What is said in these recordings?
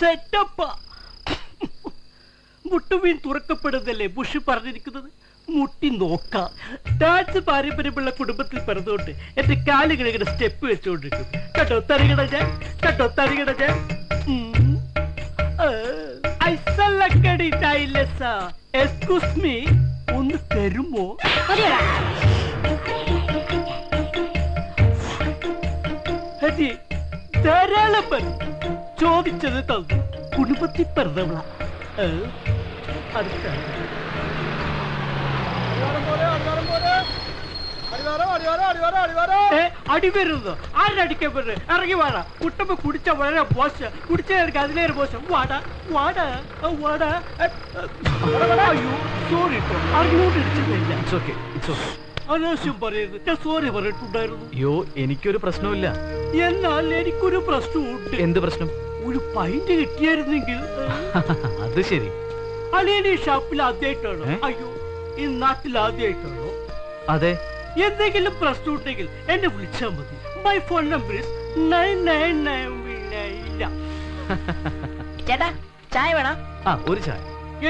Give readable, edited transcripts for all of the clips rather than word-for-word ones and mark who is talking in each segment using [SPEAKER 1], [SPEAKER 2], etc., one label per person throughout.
[SPEAKER 1] സെറ്റപ്പാ. മുട്ടുമീൻ തുറക്കപ്പെടുന്നല്ലേ Bush പറഞ്ഞിരിക്കുന്നത്. മുട്ടി നോക്കാം. ഡാൻസ് പാരമ്പര്യമുള്ള കുടുംബത്തിൽ പിറന്നുകൊണ്ട് എന്റെ കാലുകൾ ഇങ്ങനെ സ്റ്റെപ്പ് വെച്ചുകൊണ്ടിരിക്കും. കേട്ടോ തരികട ഞാൻ, കേട്ടോ തരികട ഞാൻ. ഐസല്ലക്കടി ടൈലസ, എക്സ്ക്യൂസ് മീ, ഒന്ന് തരുമോ? ധാരാളം ചോദിച്ചത് തന്നു. കുടുംബത്തിൽ പിറന്നവള. അടുത്ത അടി വരുന്നു. ആരടിക്കാൻ പറ്റുന്നത്? ഇറങ്ങി വാടാ. കുട്ടമ്പ കുടിച്ച വളരെ മോശം. കുടിച്ചവർക്ക് അതിലേറെ മോശം. വാടാ വാടാ വാടാ. അയ്യോ സോറി കേട്ടോ, അറിഞ്ഞുകൊണ്ടിരിച്ചില്ല. അനാവശ്യം പറയരുത്. ഞാൻ സോറി പറഞ്ഞിട്ടുണ്ടായിരുന്നു.
[SPEAKER 2] അയ്യോ എനിക്കൊരു പ്രശ്നമില്ല.
[SPEAKER 1] എന്നാൽ എനിക്കൊരു പ്രശ്നമുണ്ട്.
[SPEAKER 2] എന്ത് പ്രശ്നം?
[SPEAKER 1] ഒരു പൈന്റ് കിട്ടിയായിരുന്നെങ്കിൽ.
[SPEAKER 2] അത് ശരി.
[SPEAKER 1] അളിയൻ ഈ ഷാപ്പിൽ ആദ്യമായിട്ടാണോ? അയ്യോ ഈ നാട്ടിൽ ആദ്യമായിട്ടാണോ?
[SPEAKER 2] അതെ.
[SPEAKER 1] എന്തെങ്കിലും പ്രശ്നം ഉണ്ടെങ്കിൽ എന്നെ വിളിച്ചാൽ മതി. My phone number is 9999.
[SPEAKER 3] ചേട്ടാ ചായ വേണം?
[SPEAKER 2] ആ ഒരു ചായ.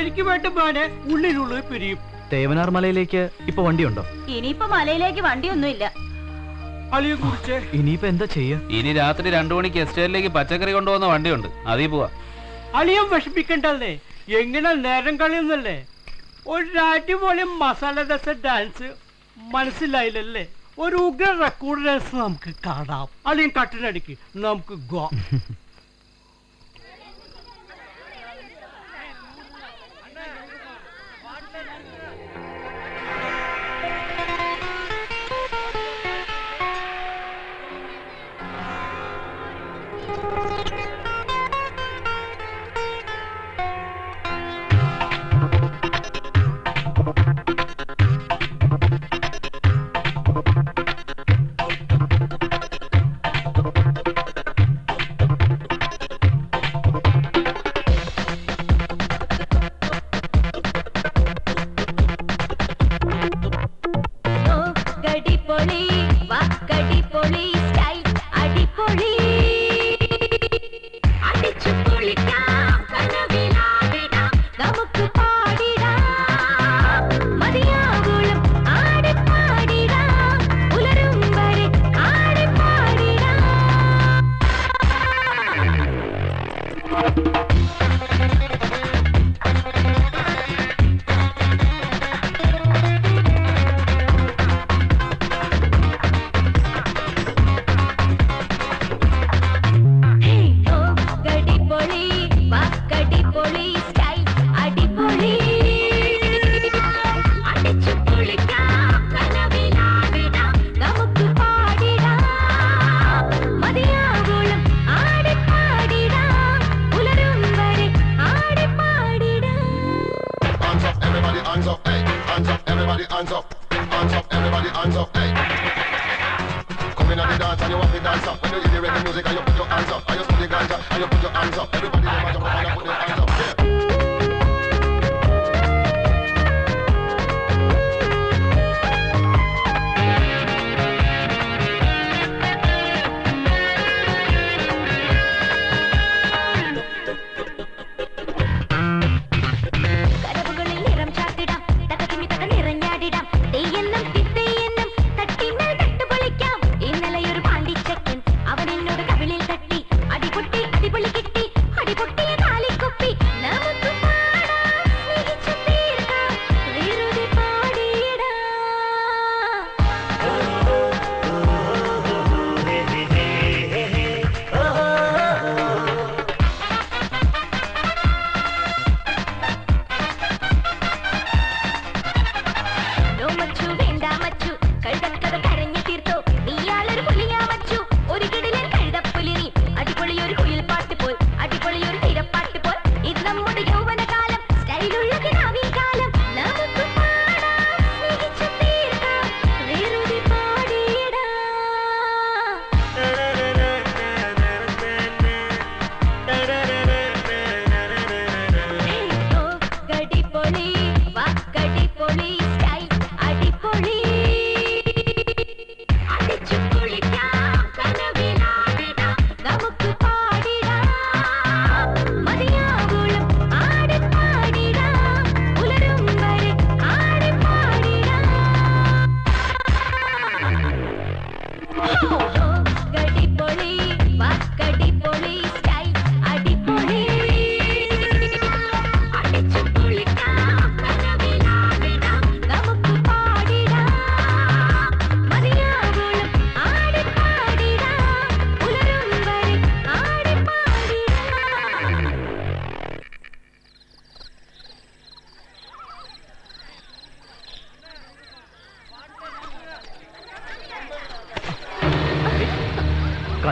[SPEAKER 1] എനിക്ക് വേണ്ട മോനെ, ഉള്ളിലുള്ളത് പിരിയും.
[SPEAKER 2] തേവനാർ മലയിലേക്ക് ഇപ്പൊ വണ്ടിയുണ്ടോ?
[SPEAKER 3] ഇനിയിപ്പോ മലയിലേക്ക് വണ്ടിയൊന്നുമില്ല.
[SPEAKER 1] അളിയെ കുറിച്ച്
[SPEAKER 2] ഇനിയിപ്പോ എന്താ ചെയ്യാ?
[SPEAKER 4] ഇനി രാത്രി 2 മണിക്ക് എസ്റ്റേറ്റിലേക്ക് പച്ചക്കറി കൊണ്ടുപോകുന്ന വണ്ടിയുണ്ട്, അതീ പോവാ.
[SPEAKER 1] അളിയും വിഷമിക്കണ്ടല്ലേ. എങ്ങനെ നേരം കളിയൊന്നല്ലേ. ഒരു അടിപൊളി മസാല ദോശ ഡാൻസ് മനസ്സിലായില്ലല്ലേ? ഒരു ഉഗ്ര റെക്കോർഡ് ഡാൻസ് നമുക്ക് കാണാം. അളിയും കട്ടിനടിക്ക് നമുക്ക് ഗോ.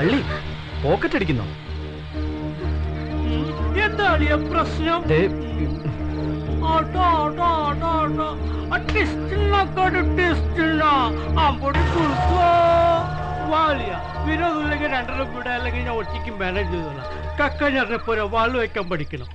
[SPEAKER 2] കള്ളി പോക്കറ്റ് അടിക്കുന്നോ?
[SPEAKER 1] എന്താ അളിയ പ്രശ്നം?
[SPEAKER 2] ദേ,
[SPEAKER 1] ആട്ടോ ആട്ടോ ആട്ടോ ആട്ടോ വാളിയ വിനോദമില്ലെങ്കിൽ രണ്ടെണ്ണം കൂടെ അല്ലെങ്കിൽ ഞാൻ ഒറ്റയ്ക്ക് മാനേജ് ചെയ്തോള. കക്ക ഞെറിയപ്പോലെ വാള് വെക്കാൻ പഠിക്കണം.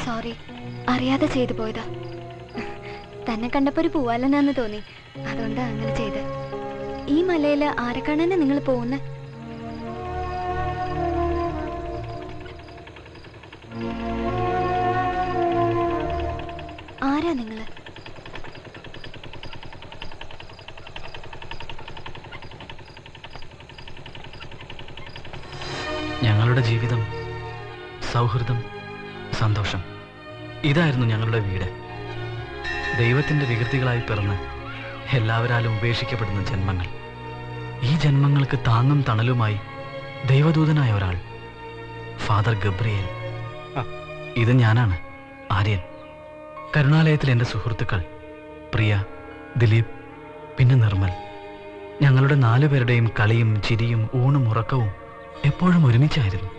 [SPEAKER 5] സോറി, അറിയാതെ ചെയ്തു പോയതാ. തന്നെ കണ്ടപ്പോ ഒരു പൂവാലനാന്ന് തോന്നി, അതുകൊണ്ടാ അങ്ങനെ ചെയ്ത്. ഈ മലയില് ആരെ കാണാനാ നിങ്ങൾ പോകുന്ന? ആരാ നിങ്ങള്?
[SPEAKER 2] ഞങ്ങളുടെ ജീവിതം, സൗഹൃദം, സന്തോഷം, ഇതായിരുന്നു ഞങ്ങളുടെ വീട്. ദൈവത്തിന്റെ വികൃതികളായി പിറന്ന് എല്ലാവരാലും ഉപേക്ഷിക്കപ്പെടുന്ന ജന്മങ്ങൾ. ഈ ജന്മങ്ങൾക്ക് താങ്ങും തണലുമായി ദൈവദൂതനായ ഒരാൾ, ഫാദർ ഗബ്രിയേൽ. ഇത് ഞാനാണ്, ആര്യൻ. കരുണാലയത്തിൽ എൻ്റെ സുഹൃത്തുക്കൾ പ്രിയ, ദിലീപ്, പിന്നെ നിർമ്മൽ. ഞങ്ങളുടെ 4 പേരുടെയും കളിയും ചിരിയും ഊണും ഉറക്കവും എപ്പോഴും ഒരുമിച്ചായിരുന്നു.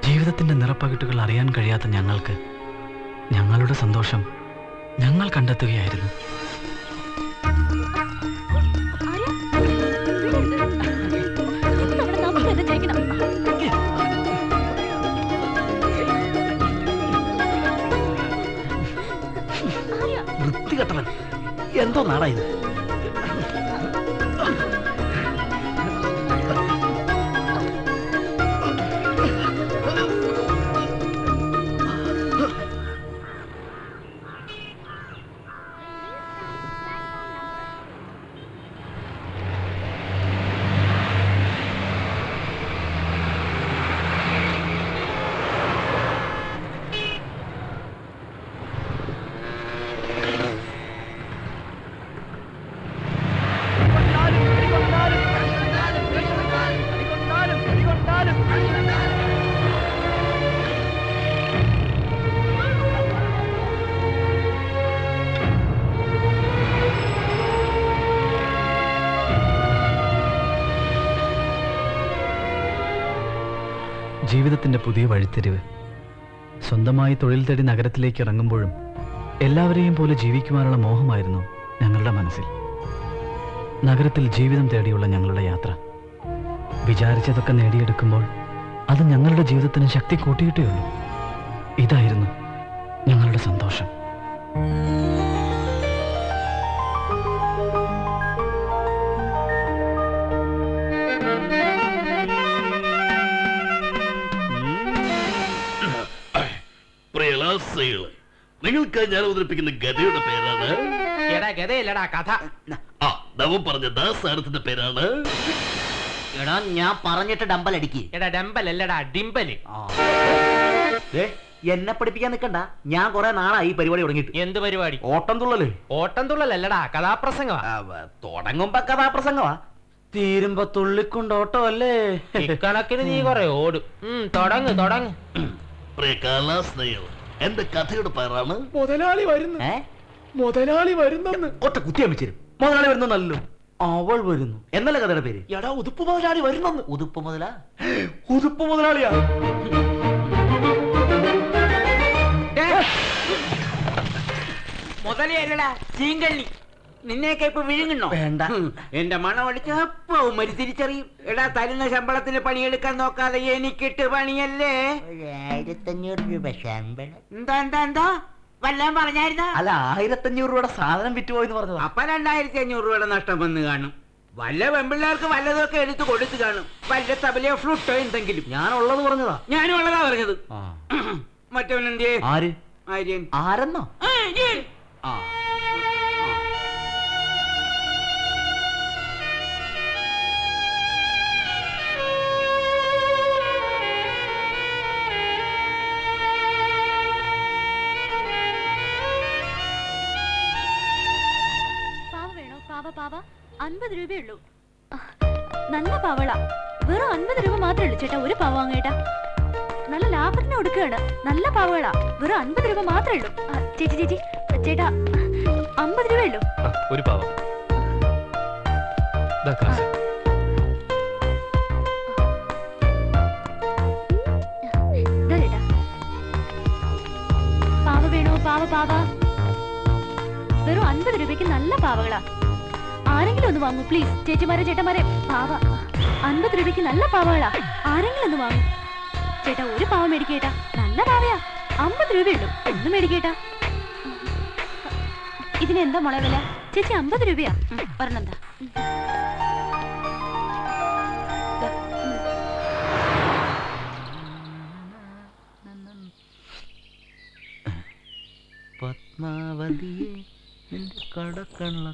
[SPEAKER 2] ജീവിതത്തിന്റെ നിറപ്പകിട്ടുകൾ അറിയാൻ കഴിയാത്ത ഞങ്ങൾക്ക് ഞങ്ങളുടെ സന്തോഷം ഞങ്ങൾ കണ്ടെത്തുകയായിരുന്നു.
[SPEAKER 1] വൃത്തികെട്ടവൻ, എന്തോ നാടാ ഇത്?
[SPEAKER 2] ജീവിതത്തിൻ്റെ പുതിയ വഴിത്തിരിവ്. സ്വന്തമായി തൊഴിൽ തേടി നഗരത്തിലേക്ക് ഇറങ്ങുമ്പോഴും എല്ലാവരെയും പോലെ ജീവിക്കുവാനുള്ള മോഹമായിരുന്നു ഞങ്ങളുടെ മനസ്സിൽ. നഗരത്തിൽ ജീവിതം തേടിയുള്ള ഞങ്ങളുടെ യാത്ര. വിചാരിച്ചതൊക്കെ നേടിയെടുക്കുമ്പോൾ അത് ഞങ്ങളുടെ ജീവിതത്തിന് ശക്തി കൂട്ടിയിട്ടേ ഉള്ളൂ. ഇതായിരുന്നു ഞങ്ങളുടെ സന്തോഷം.
[SPEAKER 6] നിങ്ങൾക്ക് ഞാൻ അവതരിപ്പിക്കുന്ന ഗതയുടെ പേരാണ്.
[SPEAKER 1] എടാ ഗതയല്ലടാ കഥ.
[SPEAKER 6] ആ നവം പറഞ്ഞ ദാസാരത്തിന്റെ പേരാണ്.
[SPEAKER 7] എടാ ഞാൻ പറഞ്ഞിട്ട് ഡമ്പൽ അടിക്ക്.
[SPEAKER 1] എടാ ഡമ്പൽ അല്ലടാ ഡിമ്പല്.
[SPEAKER 7] എന്നെ പഠിപ്പിക്കാൻ നിൽക്കണ്ട. ഞാൻ കുറെ നാളായി ഈ പരിപാടി തുടങ്ങിയിട്ട്.
[SPEAKER 1] എന്ത് പരിപാടി?
[SPEAKER 7] ഓട്ടം തുള്ളല്.
[SPEAKER 1] ഓട്ടം തുള്ളലല്ലടാ കഥാപ്രസംഗമാ.
[SPEAKER 7] തുടങ്ങുമ്പോ കഥാപ്രസംഗമാ, തീരുമ്പോ തുള്ളിക്കൊണ്ടോട്ടോ അല്ലേ?
[SPEAKER 1] ഇക്കണക്കിന് നീ കുറെ ഓടും. തുടങ്ങ് തുടങ്ങ്.
[SPEAKER 6] പ്രിയ കലാസ്നേഹികൾ, എന്റെ കഥയുടെ പേരാണ്
[SPEAKER 1] മുതലാളി വരുന്നു. മുതലാളി വരുന്നെന്ന്
[SPEAKER 7] ഒറ്റ കുത്തി അമിച്ചിരും. മുതലാളി വരുന്നല്ലോ. അവൾ വരുന്നു എന്നല്ല കഥയുടെ പേര്.
[SPEAKER 1] എടാ ഉതുപ്പ് മുതലാളി വരുന്നെന്ന്.
[SPEAKER 7] ഉതുപ്പ് മുതലാ?
[SPEAKER 1] ഉതുപ്പ് മുതലാളിയാ. മുതലയല്ലടാ ചീങ്കള്ളി. നിന്നെയൊക്കെ ഇപ്പൊ വിഴുങ്ങണോ?
[SPEAKER 7] വേണ്ട.
[SPEAKER 1] എന്റെ മണം അടിച്ച് അപ്പവും മരി തിരിച്ചറിയും. എടാ തരുന്ന ശമ്പളത്തിന് പണിയെടുക്കാൻ നോക്കാതെ എനിക്കിട്ട് പണിയല്ലേ.
[SPEAKER 7] 1500 രൂപ ശമ്പളം.
[SPEAKER 1] എന്താ എന്താ എന്താ
[SPEAKER 3] വല്ലതും പറഞ്ഞായിരുന്ന?
[SPEAKER 7] അല്ല 1500 രൂപയുടെ സാധനം വിറ്റുപോയെന്ന് പറഞ്ഞതാ.
[SPEAKER 8] അപ്പൊ 2500 രൂപയുടെ നഷ്ടം വന്ന് കാണും. വല്ല പെമ്പിള്ളേർക്ക് വല്ലതൊക്കെ എടുത്ത് കൊടുത്തു കാണും. വല്ല തബലയോ ഫ്ലൂട്ടോ എന്തെങ്കിലും.
[SPEAKER 7] ഞാനുള്ളത് പറഞ്ഞതാ.
[SPEAKER 8] ഞാനും ഉള്ളതാ പറഞ്ഞത്. മറ്റവനെന്തേ?
[SPEAKER 7] ആര്?
[SPEAKER 8] ആര്യൻ.
[SPEAKER 7] ആരെന്നോ?
[SPEAKER 8] ആ.
[SPEAKER 5] പാവ വേണോ? പാവ 50 രൂപയുള്ളൂ. നല്ല പാവള. വെറും 50 രൂപ മാത്രമേ ഉള്ളൂ ചേട്ടാ. ഒരു പാവ വാങ്ങേട്ടാ. നല്ല ലാഭത്തിന് കൊടുക്കുകയാണ്. നല്ല പാവകളാ. വെറും 50 രൂപ മാത്രമേ ഉള്ളൂ. ചേച്ചി ചേട്ടാ 50 രൂപയുള്ളൂ.
[SPEAKER 2] ഒരു പാവം. ദാ കാശ്.
[SPEAKER 5] ഇതാ ചേട്ടാ. പാവ വേണോ? പാവ വെറും 50 രൂപയ്ക്ക് നല്ല പാവകളാ. ആരെങ്കിലും ഒന്ന് വാങ്ങൂ പ്ലീസ്. ചേച്ചിമാരെ ചേട്ടന്മാരെ പാവ 50 രൂപയ്ക്ക് നല്ല പാവകളാ. ആരെങ്കിലും ഒന്ന് വാങ്ങൂ ചേട്ടാ. ഒരു പാവ മേടിക്കേട്ടാ. നല്ല പാവയാ. 50 രൂപയുള്ളൂ. ഒന്ന് മേടിക്കേട്ടാ. ഇതിനെന്താ മുള വില? ചേച്ചി 50 രൂപയാ. പറഞ്ഞെന്താ?
[SPEAKER 7] പത്മാവതിയെ നിന്റെ കടക്കണ്ണ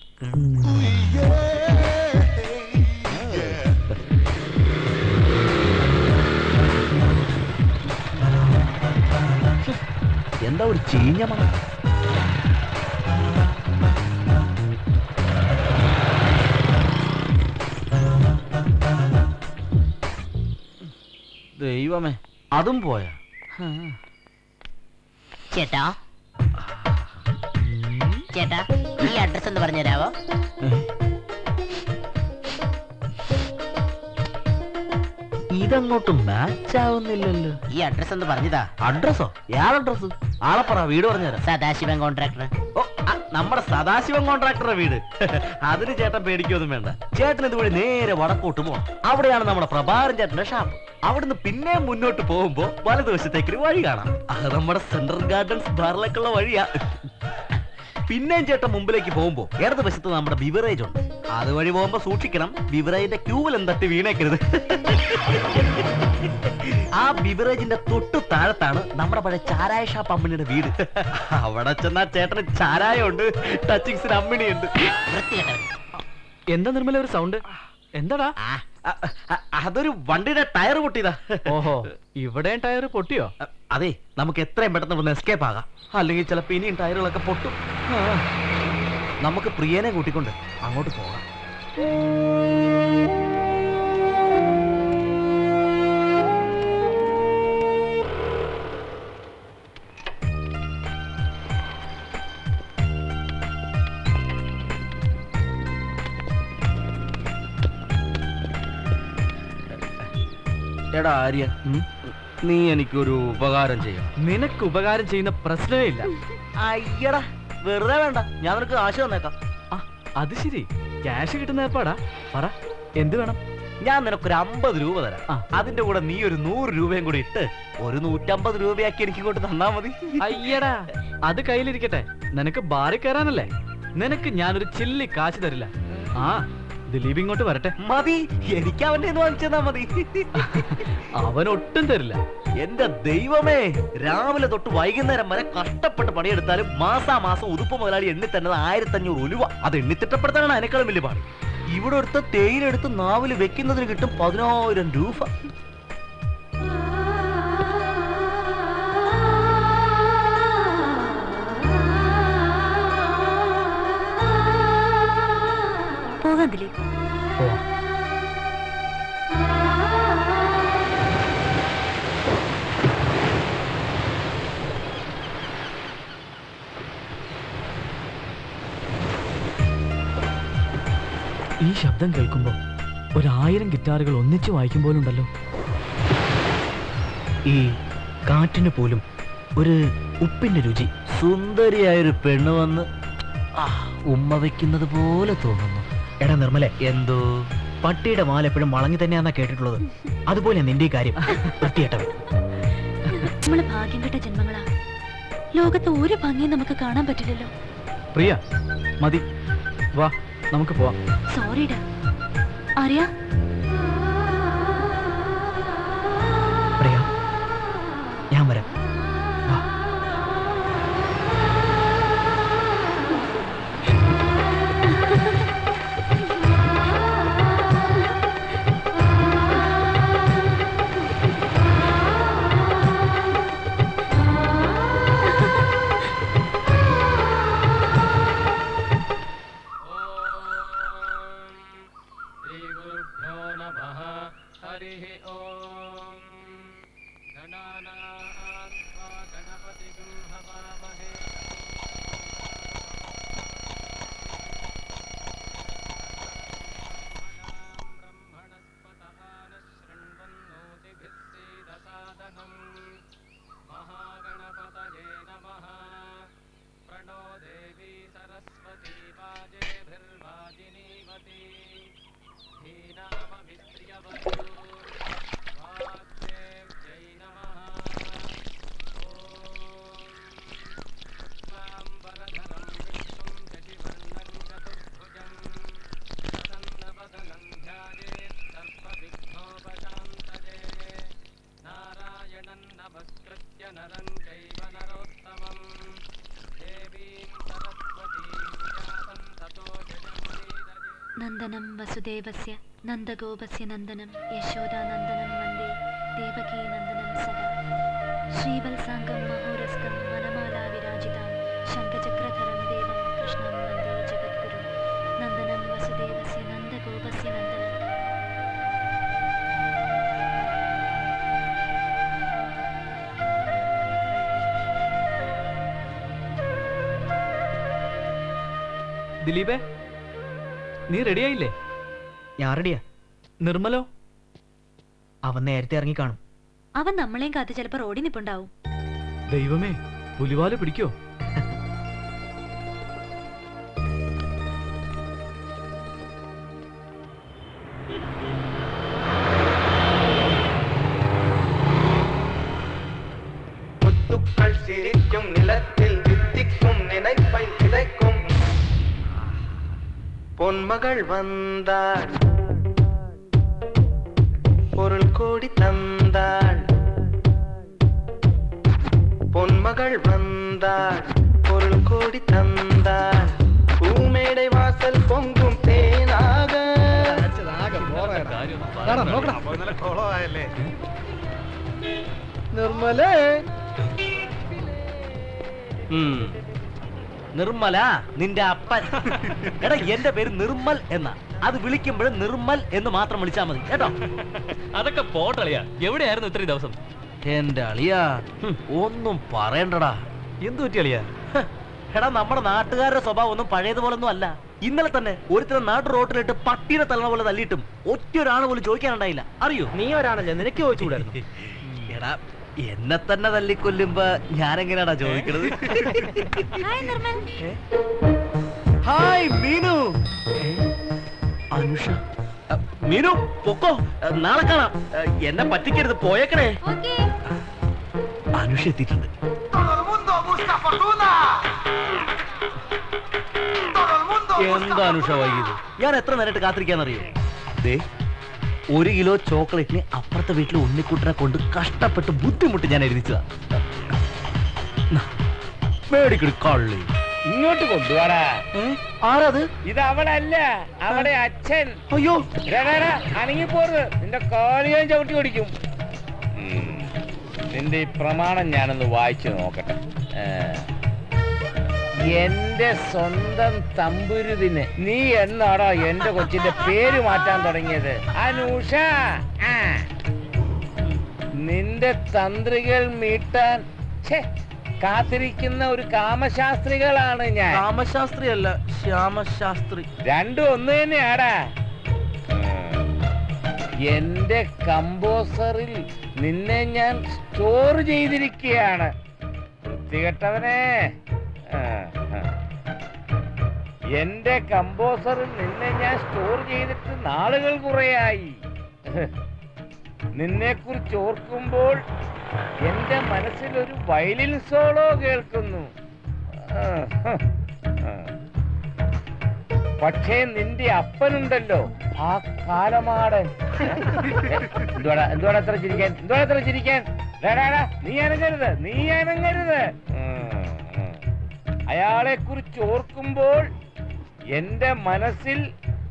[SPEAKER 7] എന്താ ഒരു ചീഞ്ഞ മണം? ദൈവമേ, അതും പോയാ?
[SPEAKER 3] ചേട്ടാ ചേട്ടാ ഈ അഡ്രസ് ഒന്ന് പറഞ്ഞു തരാവോ?
[SPEAKER 7] ഇതങ്ങോട്ട് മാച്ച് ആവുന്നില്ലല്ലോ.
[SPEAKER 3] ഈ അഡ്രസ് ഒന്ന് പറഞ്ഞതാ.
[SPEAKER 7] അഡ്രസ്സോ? ഏത് അഡ്രസ്? ആളെപ്പറ, വീട് പറഞ്ഞുതരാം.
[SPEAKER 3] സദാശിവൻ കോൺട്രാക്ടർ.
[SPEAKER 7] ഓ, നമ്മുടെ സദാശിവൻ കോൺട്രാക്ടറുടെ വീട്. അതിന് ചേട്ടൻ പേടിക്കൊന്നും വേണ്ട. ചേട്ടൻ ഇതുവഴി നേരെ വടക്കോട്ട് പോകണം. അവിടെയാണ് നമ്മുടെ പ്രഭാകരൻ ചേട്ടന്റെ ഷാപ്പ്. അവിടുന്ന് പിന്നെ മുന്നോട്ട് പോകുമ്പോ വലതുവശത്തേക്ക് ഒരു വഴി കാണാം. അത് നമ്മുടെ സെൻട്രൽ ഗാർഡൻസ് ബാറിലേക്കുള്ള വഴിയാ. പിന്നെയും ചേട്ടൻ മുമ്പിലേക്ക് പോകുമ്പോ ഇടതുവശത്ത് നമ്മുടെ ബിവറേജ് ഉണ്ട്. അതുവഴി പോകുമ്പോ സൂക്ഷിക്കണം, ബിവറേജിന്റെ ക്യൂവിലും തട്ടി വീണേക്കരുത്. ആ ബിവറേജിന്റെ തൊട്ടു താഴത്താണ് നമ്മുടെ പഴയ ചാരായ ഷാപ്പ് അമ്മിണിയുടെ വീട്. അവിടെ ചെന്നാ ചേട്ടന് ചാരായ ഉണ്ട്, ടച്ചിങ്സിന് അമ്മിണിയുണ്ട്.
[SPEAKER 2] എന്താ നിർമ്മല ഒരു സൗണ്ട്? എന്താടാ?
[SPEAKER 7] അതൊരു വണ്ടിയുടെ ടയർ പൊട്ടിയതാ.
[SPEAKER 2] ഓഹോ, ഇവിടെയും ടയർ പൊട്ടിയോ?
[SPEAKER 7] അതെ, നമുക്ക് എത്രയും പെട്ടെന്ന് ഒന്ന് എസ്കേപ്പ് ആകാം. അല്ലെങ്കിൽ ചിലപ്പോ ഇനിയും ടയറുകളൊക്കെ പൊട്ടും. നമുക്ക് പ്രിയനെ കൂട്ടിക്കൊണ്ട് അങ്ങോട്ട് പോകാം. എടാ ആര്യ, നീ എനിക്കൊരു ഉപകാരം ചെയ്യണം.
[SPEAKER 2] നിനക്ക് ഉപകാരം ചെയ്യുന്ന പ്രശ്നമേ ഇല്ല.
[SPEAKER 7] അയ്യടാ, വെറുതെ വേണ്ട, ഞാൻ നിനക്ക് കാശ് തന്നേക്കാം.
[SPEAKER 2] ആ, അത് ശരി. ക്യാഷ് കിട്ടുന്ന ഏർപ്പാടാ. പറ, എന്ത് വേണം?
[SPEAKER 7] ഞാൻ നിനക്കൊരു 50 രൂപ തരാം. അതിന്റെ കൂടെ നീ ഒരു 100 രൂപയും കൂടി ഇട്ട് ഒരു 150 രൂപയാക്കി എനിക്ക് ഇങ്ങോട്ട് തന്നാ മതി.
[SPEAKER 2] അയ്യടാ, അത് കയ്യിലിരിക്കട്ടെ. നിനക്ക് ബാറിൽ കയറാനല്ലേ? നിനക്ക് ഞാനൊരു ചില്ലി കാശ് തരില്ല. ആ, ദിലീപ് ഇങ്ങോട്ട് വരട്ടെ.
[SPEAKER 7] മതി, എനിക്ക് അവന്റെ വാങ്ങിച്ചെന്നാ മതി.
[SPEAKER 2] അവൻ ഒട്ടും തരില്ല.
[SPEAKER 7] എന്റെ ദൈവമേ, രാവിലെ തൊട്ട് വൈകുന്നേരം വരെ കഷ്ടപ്പെട്ട് പണിയെടുത്താലും മാസാമാസം ഉതുപ്പ് മുതലാളി എണ്ണി തന്നത് 1500 ഉലുവ. അത് എണ്ണിത്തിട്ടപ്പെടുത്താനാണ് അതിനേക്കാളും വലിയ പാട്. ഇവിടെ എടുത്ത് തേയിലെടുത്ത് നാവില് വെക്കുന്നതിന് കിട്ടും 10000 രൂപ.
[SPEAKER 5] പോകാൻ ദിലീപ്.
[SPEAKER 2] ഈ ശബ്ദം കേൾക്കുമ്പോ 1000 ഗിറ്റാറുകൾ ഒന്നിച്ചു വായിക്കും പോലുണ്ടല്ലോ.
[SPEAKER 7] ഈ കാറ്റിന് പോലും ഒരു ഉപ്പിന്റെ രുചി. സുന്ദരിയായൊരു പെണ്ണ് വന്ന് ഉമ്മ വെക്കുന്നത് പോലെ തോന്നുന്നു.
[SPEAKER 9] എടാ നിർമ്മലേ,
[SPEAKER 7] എന്തോ
[SPEAKER 9] പട്ടിയുടെ വാൽ എപ്പോഴും വളഞ്ഞു തന്നെയാന്നാ കേട്ടിട്ടുള്ളത്. അതുപോലെ നിന്റെ ഈ കാര്യം വൃത്തികെട്ടവൻ.
[SPEAKER 5] നമ്മള് ഭാഗ്യം കെട്ട ജന്മങ്ങളാ. ലോകത്ത് ഒരു ഭംഗിയും നമുക്ക് കാണാൻ പറ്റില്ലല്ലോ.
[SPEAKER 2] പ്രിയ മതി, വാ നമുക്ക് പോവാം.
[SPEAKER 5] സോറിടാ. ആര്യ,
[SPEAKER 9] പ്രിയ, ഞാൻ വരാം. വാ.
[SPEAKER 5] നന്ദനം വസുദേവസ്യ നന്ദഗോപസ്യ നന്ദനം യശോദാനന്ദനം വന്ദേ ദേവകീ നന്ദനം സദാ. ശ്രീവത്സാംഗം മഹോരസ്കം വനമാലാവിരാജിതാം ശംഖചക്രധരം ദേവം കൃഷ്ണം വന്ദേ ജഗദ്ഗുരു. നന്ദനം വസുദേവസ്യ നന്ദഗോപസ്യ നന്ദനം.
[SPEAKER 2] ദിലീപേ, നീ റെഡിയായില്ലേ?
[SPEAKER 9] ഞാൻ റെഡിയാ.
[SPEAKER 2] നിർമ്മലോ?
[SPEAKER 9] അവൻ നേരത്തെ ഇറങ്ങിക്കാണും.
[SPEAKER 5] അവൻ നമ്മളെയും കാത്ത് ചിലപ്പോ റോഡിൽ നിപ്പുണ്ടാവും.
[SPEAKER 2] ദൈവമേ, പുലിവാല് പിടിക്കോ?
[SPEAKER 10] முத்துக்கள் சிரிக்கும் நிலத்தில் தித்திக்கும் நினைப்பை விதைக்கும் பொன்மகள் வந்தாள், பொருள் கோடி தந்தாள். பொன்மகள் வந்தாள், பொருள் கோடி தந்தாள். பூமேடை வாசல் பொங்கும் தேனாக.
[SPEAKER 7] നിർമ്മലേ. നിർമ്മല നിന്റെ അപ്പൻ. എടാ, എന്റെ പേര് നിർമ്മൽ എന്നാ. അത് വിളിക്കുമ്പോഴും നിർമ്മൽ എന്ന് മാത്രം വിളിച്ചാ മതി കേട്ടോ.
[SPEAKER 4] അതൊക്കെ പോട്ടളിയാ. എവിടെയായിരുന്നു ഇത്രയും ദിവസം?
[SPEAKER 7] എന്റെ അളിയാ, ഒന്നും പറയണ്ടടാ.
[SPEAKER 2] എന്തു പറ്റി അളിയാ?
[SPEAKER 7] എടാ, നമ്മുടെ നാട്ടുകാരുടെ സ്വഭാവം ഒന്നും പഴയതുപോലൊന്നും അല്ല. ഇന്നലെ തന്നെ ഒരുത്തരം നാട്ടു റോട്ടിലിട്ട് പട്ടീനെ തള്ളണ പോലെ തല്ലിയിട്ടും ഒറ്റൊരാണ് പോലും ചോദിക്കാനുണ്ടായില്ല. അറിയോ?
[SPEAKER 9] നീ ഒരാണല്ലേ, നിനക്ക് ചോദിച്ചുകൂടായിരുന്നു.
[SPEAKER 7] എടാ, എന്നെ തന്നെ തല്ലിക്കൊല്ലുമ്പോ ഞാനെങ്ങനെയാടാ ചോദിക്കണത്?
[SPEAKER 5] ഹായ് നിർമ്മൽ.
[SPEAKER 7] ഹായ് മീനു. അനുഷ. മീനു പൊക്കോ, നാളെ കാണാം. എന്നെ പറ്റിക്കരുത്, പോയേക്കണേ.
[SPEAKER 5] ഓക്കേ.
[SPEAKER 7] അനുഷ എത്തിയിട്ടുണ്ട്. എന്താ അനുഷ വൈകിയത്? ഞാൻ എത്ര നേരിട്ട് കാത്തിരിക്കാന്നറിയോ? ദേ, 1 കിലോ ചോക്ലേറ്റിന് അപ്പുറത്തെ വീട്ടിൽ ഉണ്ണിക്കുട്ടനെ കൊണ്ട് കഷ്ടപ്പെട്ട് ബുദ്ധിമുട്ട് ഞാൻ എഴുതിച്ചതാ. മേടിക്കടി കള്ളി.
[SPEAKER 8] ഇങ്ങോട്ട് കൊണ്ടുപോടാ.
[SPEAKER 7] ആരത്?
[SPEAKER 8] ഇത് അവളല്ല, അവളെ അച്ഛൻ.
[SPEAKER 7] അയ്യോ,
[SPEAKER 8] അനങ്ങിപ്പോറ്, നിന്റെ കാലിയോ ചവിട്ടി ഓടിക്കും. നിന്റെ ഈ പ്രമാണം ഞാനൊന്ന് വായിച്ചു നോക്കട്ടെ. എന്റെ സ്വന്തം തമ്പുരുതിന് നീ എന്നാടാ എന്റെ കൊച്ചിന്റെ പേര് മാറ്റാൻ തുടങ്ങിയത്? അനൂഷ. നിന്റെ തന്ത്രികൾ മീട്ടാൻ കാത്തിരിക്കുന്ന ഒരു കാമശാസ്ത്രികളാണ് ഞാൻ.
[SPEAKER 7] രാമശാസ്ത്രി അല്ല, ശ്യാമശാസ്ത്രി.
[SPEAKER 8] രണ്ടും ഒന്ന് തന്നെയാടാ. എന്റെ കമ്പോസറിൽ നിന്നെ ഞാൻ സ്റ്റോർ ചെയ്തിരിക്കുകയാണ്. വൃത്തികെട്ടവനെ. എന്റെ കമ്പോസറിൽ നിന്നെ ഞാൻ സ്റ്റോർ ചെയ്തിട്ട് നാളുകൾ കുറയായി. നിന്നെ കുറിച്ച് ഓർക്കുമ്പോൾ എന്റെ മനസ്സിൽ ഒരു വയലിൻ സോളോ കേൾക്കുന്നു. പക്ഷേ നിന്റെ അപ്പനുണ്ടല്ലോ ആ കാലമാടൻ. എന്തുവാടാ എത്ര ചിരിക്കാൻ? നീ അനങ്ങരുത്. അയാളെ കുറിച്ച് ഓർക്കുമ്പോൾ എന്റെ മനസ്സിൽ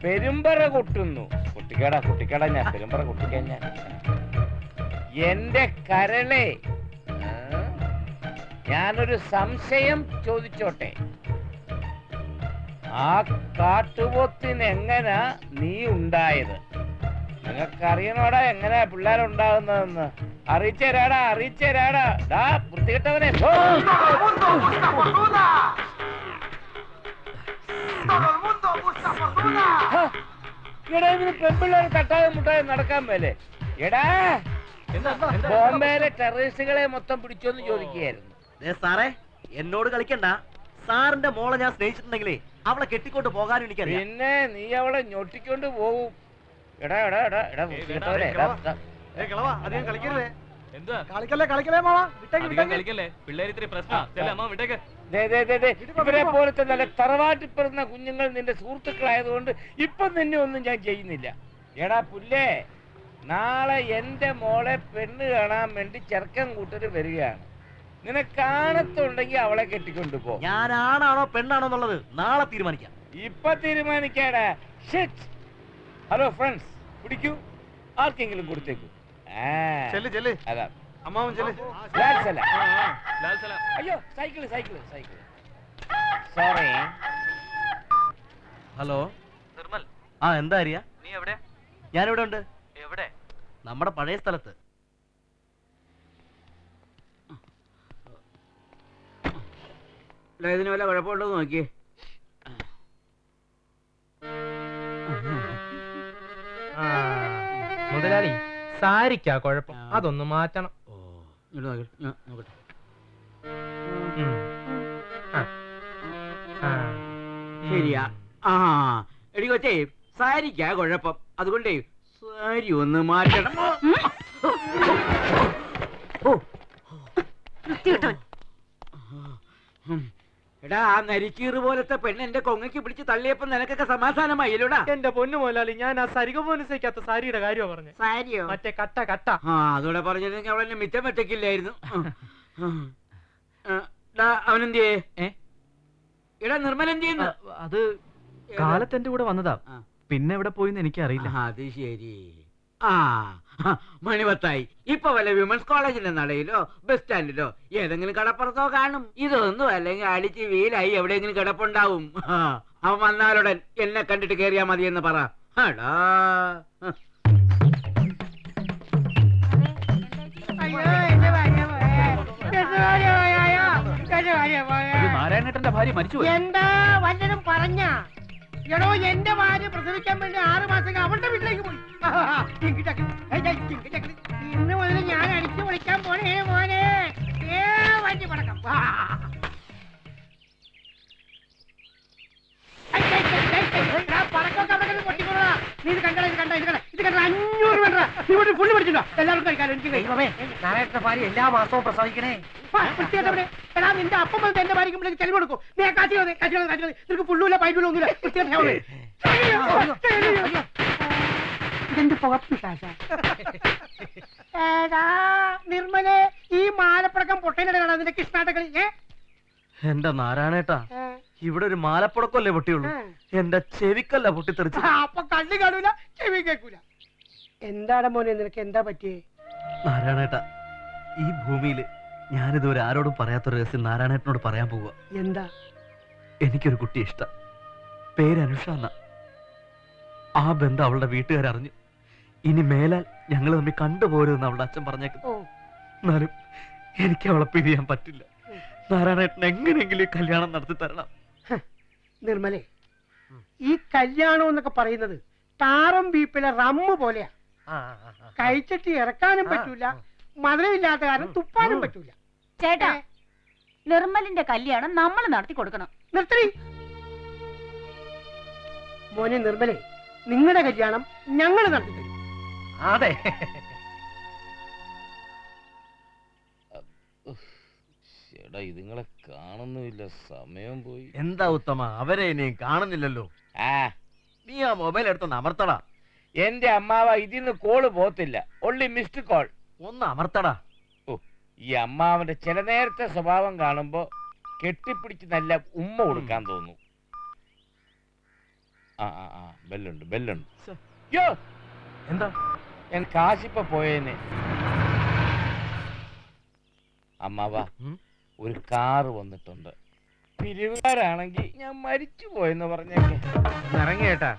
[SPEAKER 8] പെരുമ്പറ കൊട്ടുന്നു. കുട്ടിക്കട ഞാൻ പെരുമ്പറ കൊട്ടിക്കാൻ ഞാൻ. എന്റെ കരളെ, ഞാനൊരു സംശയം ചോദിച്ചോട്ടെ. ആ കാട്ടുപോത്തിനെങ്ങനാ നീ ഉണ്ടായത്? നിനക്കറിയണോടാ എങ്ങനെയാ പിള്ളേരുണ്ടാകുന്നതെന്ന്? അറിയിച്ചേരാടാ. വൃത്തികെട്ടവനെ. എടാ, ഇതിന് പെൺപിള്ളേർ തട്ടാതെ മുട്ടാതെ നടക്കാൻ മേലെ. എടാ, ബോംബെയിലെ ടെററിസ്റ്റുകളെ മൊത്തം പിടിച്ചോന്ന് ചോദിക്കുകയായിരുന്നു.
[SPEAKER 7] സാറേ, എന്നോട് കളിക്കണ്ട. സാറിന്റെ മോളെ ഞാൻ സ്നേഹിച്ചിട്ടുണ്ടെങ്കിലേ അവളെ കെട്ടിക്കൊണ്ട് പോകാനും എനിക്കറിയാം.
[SPEAKER 8] പിന്നെ നീ അവളെ ഞൊട്ടിക്കൊണ്ട് പോകും. എടാ വൃത്തികെട്ടവനെ. ഇവരെ പോലത്തെ നല്ല തറവാട്ടി പിറന്ന കുഞ്ഞുങ്ങൾ നിന്റെ സുഹൃത്തുക്കളായതുകൊണ്ട് ഇപ്പൊ നിന്നെ ഒന്നും ഞാൻ ചെയ്യുന്നില്ല. എടാ പുല്ലേ, നാളെ എന്റെ മോളെ പെണ്ണ് കാണാൻ വേണ്ടി ചെറുക്കൻ കൂട്ടര് വരികയാണ്. നിനക്കാണത്തുണ്ടെങ്കിൽ അവളെ കെട്ടിക്കൊണ്ടു പോ.
[SPEAKER 7] ഞാനാണാണോ പെണ്ണാണോ എന്നുള്ളത് നാളെ തീരുമാനിക്കാം.
[SPEAKER 8] ഇപ്പൊ തീരുമാനിക്കാടാ. ഹലോ ഫ്രണ്ട്സ്, പിടിക്കൂ, ആർക്കെങ്കിലും കൊടുത്തേക്കൂ. അതാ അയ്യോ, സൈക്കിള്. സോറി.
[SPEAKER 7] ഹലോ
[SPEAKER 2] നിർമ്മൽ,
[SPEAKER 7] എന്താ അറിയാ?
[SPEAKER 2] നീ എവിടെ?
[SPEAKER 7] ഞാനിവിടെ ഉണ്ട്.
[SPEAKER 2] എവിടെ?
[SPEAKER 7] നമ്മുടെ പഴയ സ്ഥലത്ത്.
[SPEAKER 9] ഇതിന് വല്ല കുഴപ്പമുണ്ടോ നോക്കിയേ.
[SPEAKER 11] മുതലാളി, സാരിക്കാ കുഴപ്പം, അതൊന്ന് മാറ്റണം.
[SPEAKER 9] നോക്കട്ടെ. ശരിയാ. എടി കൊച്ചേ, സാരിക്കാ കുഴപ്പം, അതുകൊണ്ടേ സാരി ഒന്ന് മാറ്റണം. എടാ, ആ നരിക്കീറ് പോലത്തെ പെണ്ണ് എന്റെ കൊങ്ങയ്ക്ക് പിടിച്ച് തള്ളിയപ്പോ നിനക്കൊക്കെ സമാധാനമായില്ലോടാ.
[SPEAKER 11] എന്റെ പൊന്നു മുതലാളി, ഞാൻ ആ സരികമോനിസയ്ക്കാത്ത സാരിയുടെ കാര്യമാണ് പറഞ്ഞത്.
[SPEAKER 9] സാരിയോ?
[SPEAKER 11] മറ്റേ കട്ട.
[SPEAKER 9] അതോടെ പറഞ്ഞിരുന്നെങ്കിൽ അവളെന്നെ മിച്ചം വെച്ചേക്കില്ലായിരുന്നു. അവനെന്തിയേ? എടാ, നിർമ്മലൻ ചെയ്യുന്നു.
[SPEAKER 2] അത് കാലത്ത് എന്റെ കൂടെ വന്നതാ. പിന്നെ എവിടെ പോയിന്ന് എനിക്കറിയില്ല.
[SPEAKER 9] അത് ശരി. മണിപത്തായി. ഇപ്പൊ വല്ല വിമൻസ് കോളേജിന്റെ നടയിലോ ബസ് സ്റ്റാൻഡിലോ ഏതെങ്കിലും കടപ്പുറത്തോ കാണും. ഇതൊന്നും അല്ലെങ്കിൽ അടിച്ച് വീലായി എവിടെയെങ്കിലും കിടപ്പുണ്ടാവും. അവൻ വന്നാലുടൻ എന്നെ കണ്ടിട്ട് കേറിയാ മതി എന്ന് പറ.
[SPEAKER 2] നാരായണേട്ടന്റെ ഭാര്യ മരിച്ചു.
[SPEAKER 1] എന്താ വല്ലതും പറഞ്ഞ? എടോ, എന്റെ ഭാര്യ പ്രസവിക്കാൻ വേണ്ടി 6 മാസം അവളുടെ വീട്ടിലേക്ക് പോയി. ഇന്ന് മുതൽ ഞാൻ അടിച്ചു പൊളിക്കാൻ പോണേ മോനെ. വണ്ടി പടക്കം. പടക്കമൊക്കെ അവിടെ പൊട്ടിക്കൊള്ളാ. നീ ഇത് കണ്ട 500 വേണ്ട. നീ ഫുള്ള് പഠിച്ചിട്ടോ? എല്ലാവർക്കും കഴിക്കാലോ. എനിക്ക് നാരായണന്റെ ഭാര്യ എല്ലാ മാസവും പ്രസവിക്കണേ. എടാ, നിന്റെ അപ്പം വന്നിട്ട് എന്റെ ഭാര്യയ്ക്ക് ചെലവ് കൊടുക്കും. നീ കാശി നിനക്ക് ഫുള്ളൂല പൈപ്പില്ല ഒന്നുമില്ല. ഇതെന്ത് പുകപ്പിശാശ? നിർമ്മലെ, ഈ മാലപ്പടക്കം പൊട്ടേനടാ നിന്റെ കൃഷ്ണാട്ടകളി.
[SPEAKER 7] എന്റെ നാരായണേട്ടാ, ഇവിടെ ഒരു മാലപ്പുടക്കല്ലേ പൊട്ടിയുള്ളൂ, എന്റെ ചെവിക്കല്ല പൊട്ടിത്തെറിച്ചു.
[SPEAKER 1] അപ്പൊ കണ്ണു കാണൂല, ചെവി കേൾക്കൂല. എന്താണ് മോനെ, നിനക്ക് എന്താ പറ്റിയേ?
[SPEAKER 7] നാരായണേട്ടാ, ഈ ഭൂമിയില് ഞാനിതുവരെ ആരോടും പറയാത്തൊരു രഹസ്യം നാരായണേട്ടനോട് പറയാൻ പോവുക.
[SPEAKER 1] എന്താ?
[SPEAKER 7] എനിക്കൊരു കുട്ടി ഇഷ്ടം. പേര് അനുഷ എന്ന. ആ ബന്ധം അവളുടെ വീട്ടുകാരറിഞ്ഞു. ഇനി മേലാൽ ഞങ്ങൾ തമ്മിൽ കണ്ടുപോരുമെന്ന് അവളുടെ അച്ഛൻ പറഞ്ഞേക്കുന്നു. എന്നാലും എനിക്ക് അവളെ പിരിയാൻ പറ്റില്ല. നാരായണേട്ടൻ എങ്ങനെയെങ്കിലും കല്യാണം നടത്തി തരണം.
[SPEAKER 1] നിർമ്മലേ, ഈ കല്യാണം എന്നൊക്കെ പറയുന്നത് താറും ബീപ്പിലെ റമ്മ് പോലെയാ. കഴിച്ചിട്ട് ഇറക്കാനും പറ്റൂല, മധുരമില്ലാത്ത കാരണം തുപ്പാനും പറ്റൂല.
[SPEAKER 5] ചേട്ടാ, നിർമ്മലിന്റെ കല്യാണം നമ്മൾ നടത്തി കൊടുക്കണം.
[SPEAKER 1] നിർത്തി മോനെ. നിർമ്മലേ, നിങ്ങളുടെ കല്യാണം ഞങ്ങൾ നടത്തി തരും.
[SPEAKER 11] അതെ.
[SPEAKER 8] ചേട്ടാ ഇതുങ്ങളെ കാണുന്നുമില്ല, സമയം പോയി.
[SPEAKER 7] എന്താ ഉത്തമ, അവരെ ഇനിയും കാണുന്നില്ലല്ലോ.
[SPEAKER 8] ആ
[SPEAKER 7] നീ ആ മൊബൈൽ എടുത്തൊന്ന് അമർത്തടാ.
[SPEAKER 8] എന്റെ അമ്മാവ ഇതിന്ന് കോള് പോത്തില്ല, ഒള്ളി മിസ്ഡ് കോൾ.
[SPEAKER 7] ഒന്ന് അമർത്തടാ.
[SPEAKER 8] ഓ, ഈ അമ്മാവന്റെ ചില നേരത്തെ സ്വഭാവം കാണുമ്പോ കെട്ടിപ്പിടിച്ച് നല്ല ഉമ്മ കൊടുക്കാൻ തോന്നുന്നു. ആ ബെല്ലുണ്ട് ബെല്ലുണ്ട്. യോ
[SPEAKER 7] എന്താ?
[SPEAKER 8] ഞാൻ കാശിപ്പ പോയേനെ. അമ്മാവ ഒരു കാറ് വന്നിട്ടുണ്ട്. പിരിവുകാരാണെങ്കിൽ ഞാൻ മരിച്ചു പോയെന്ന് പറഞ്ഞേക്കെ.
[SPEAKER 9] ഇറങ്ങിയേട്ടാ.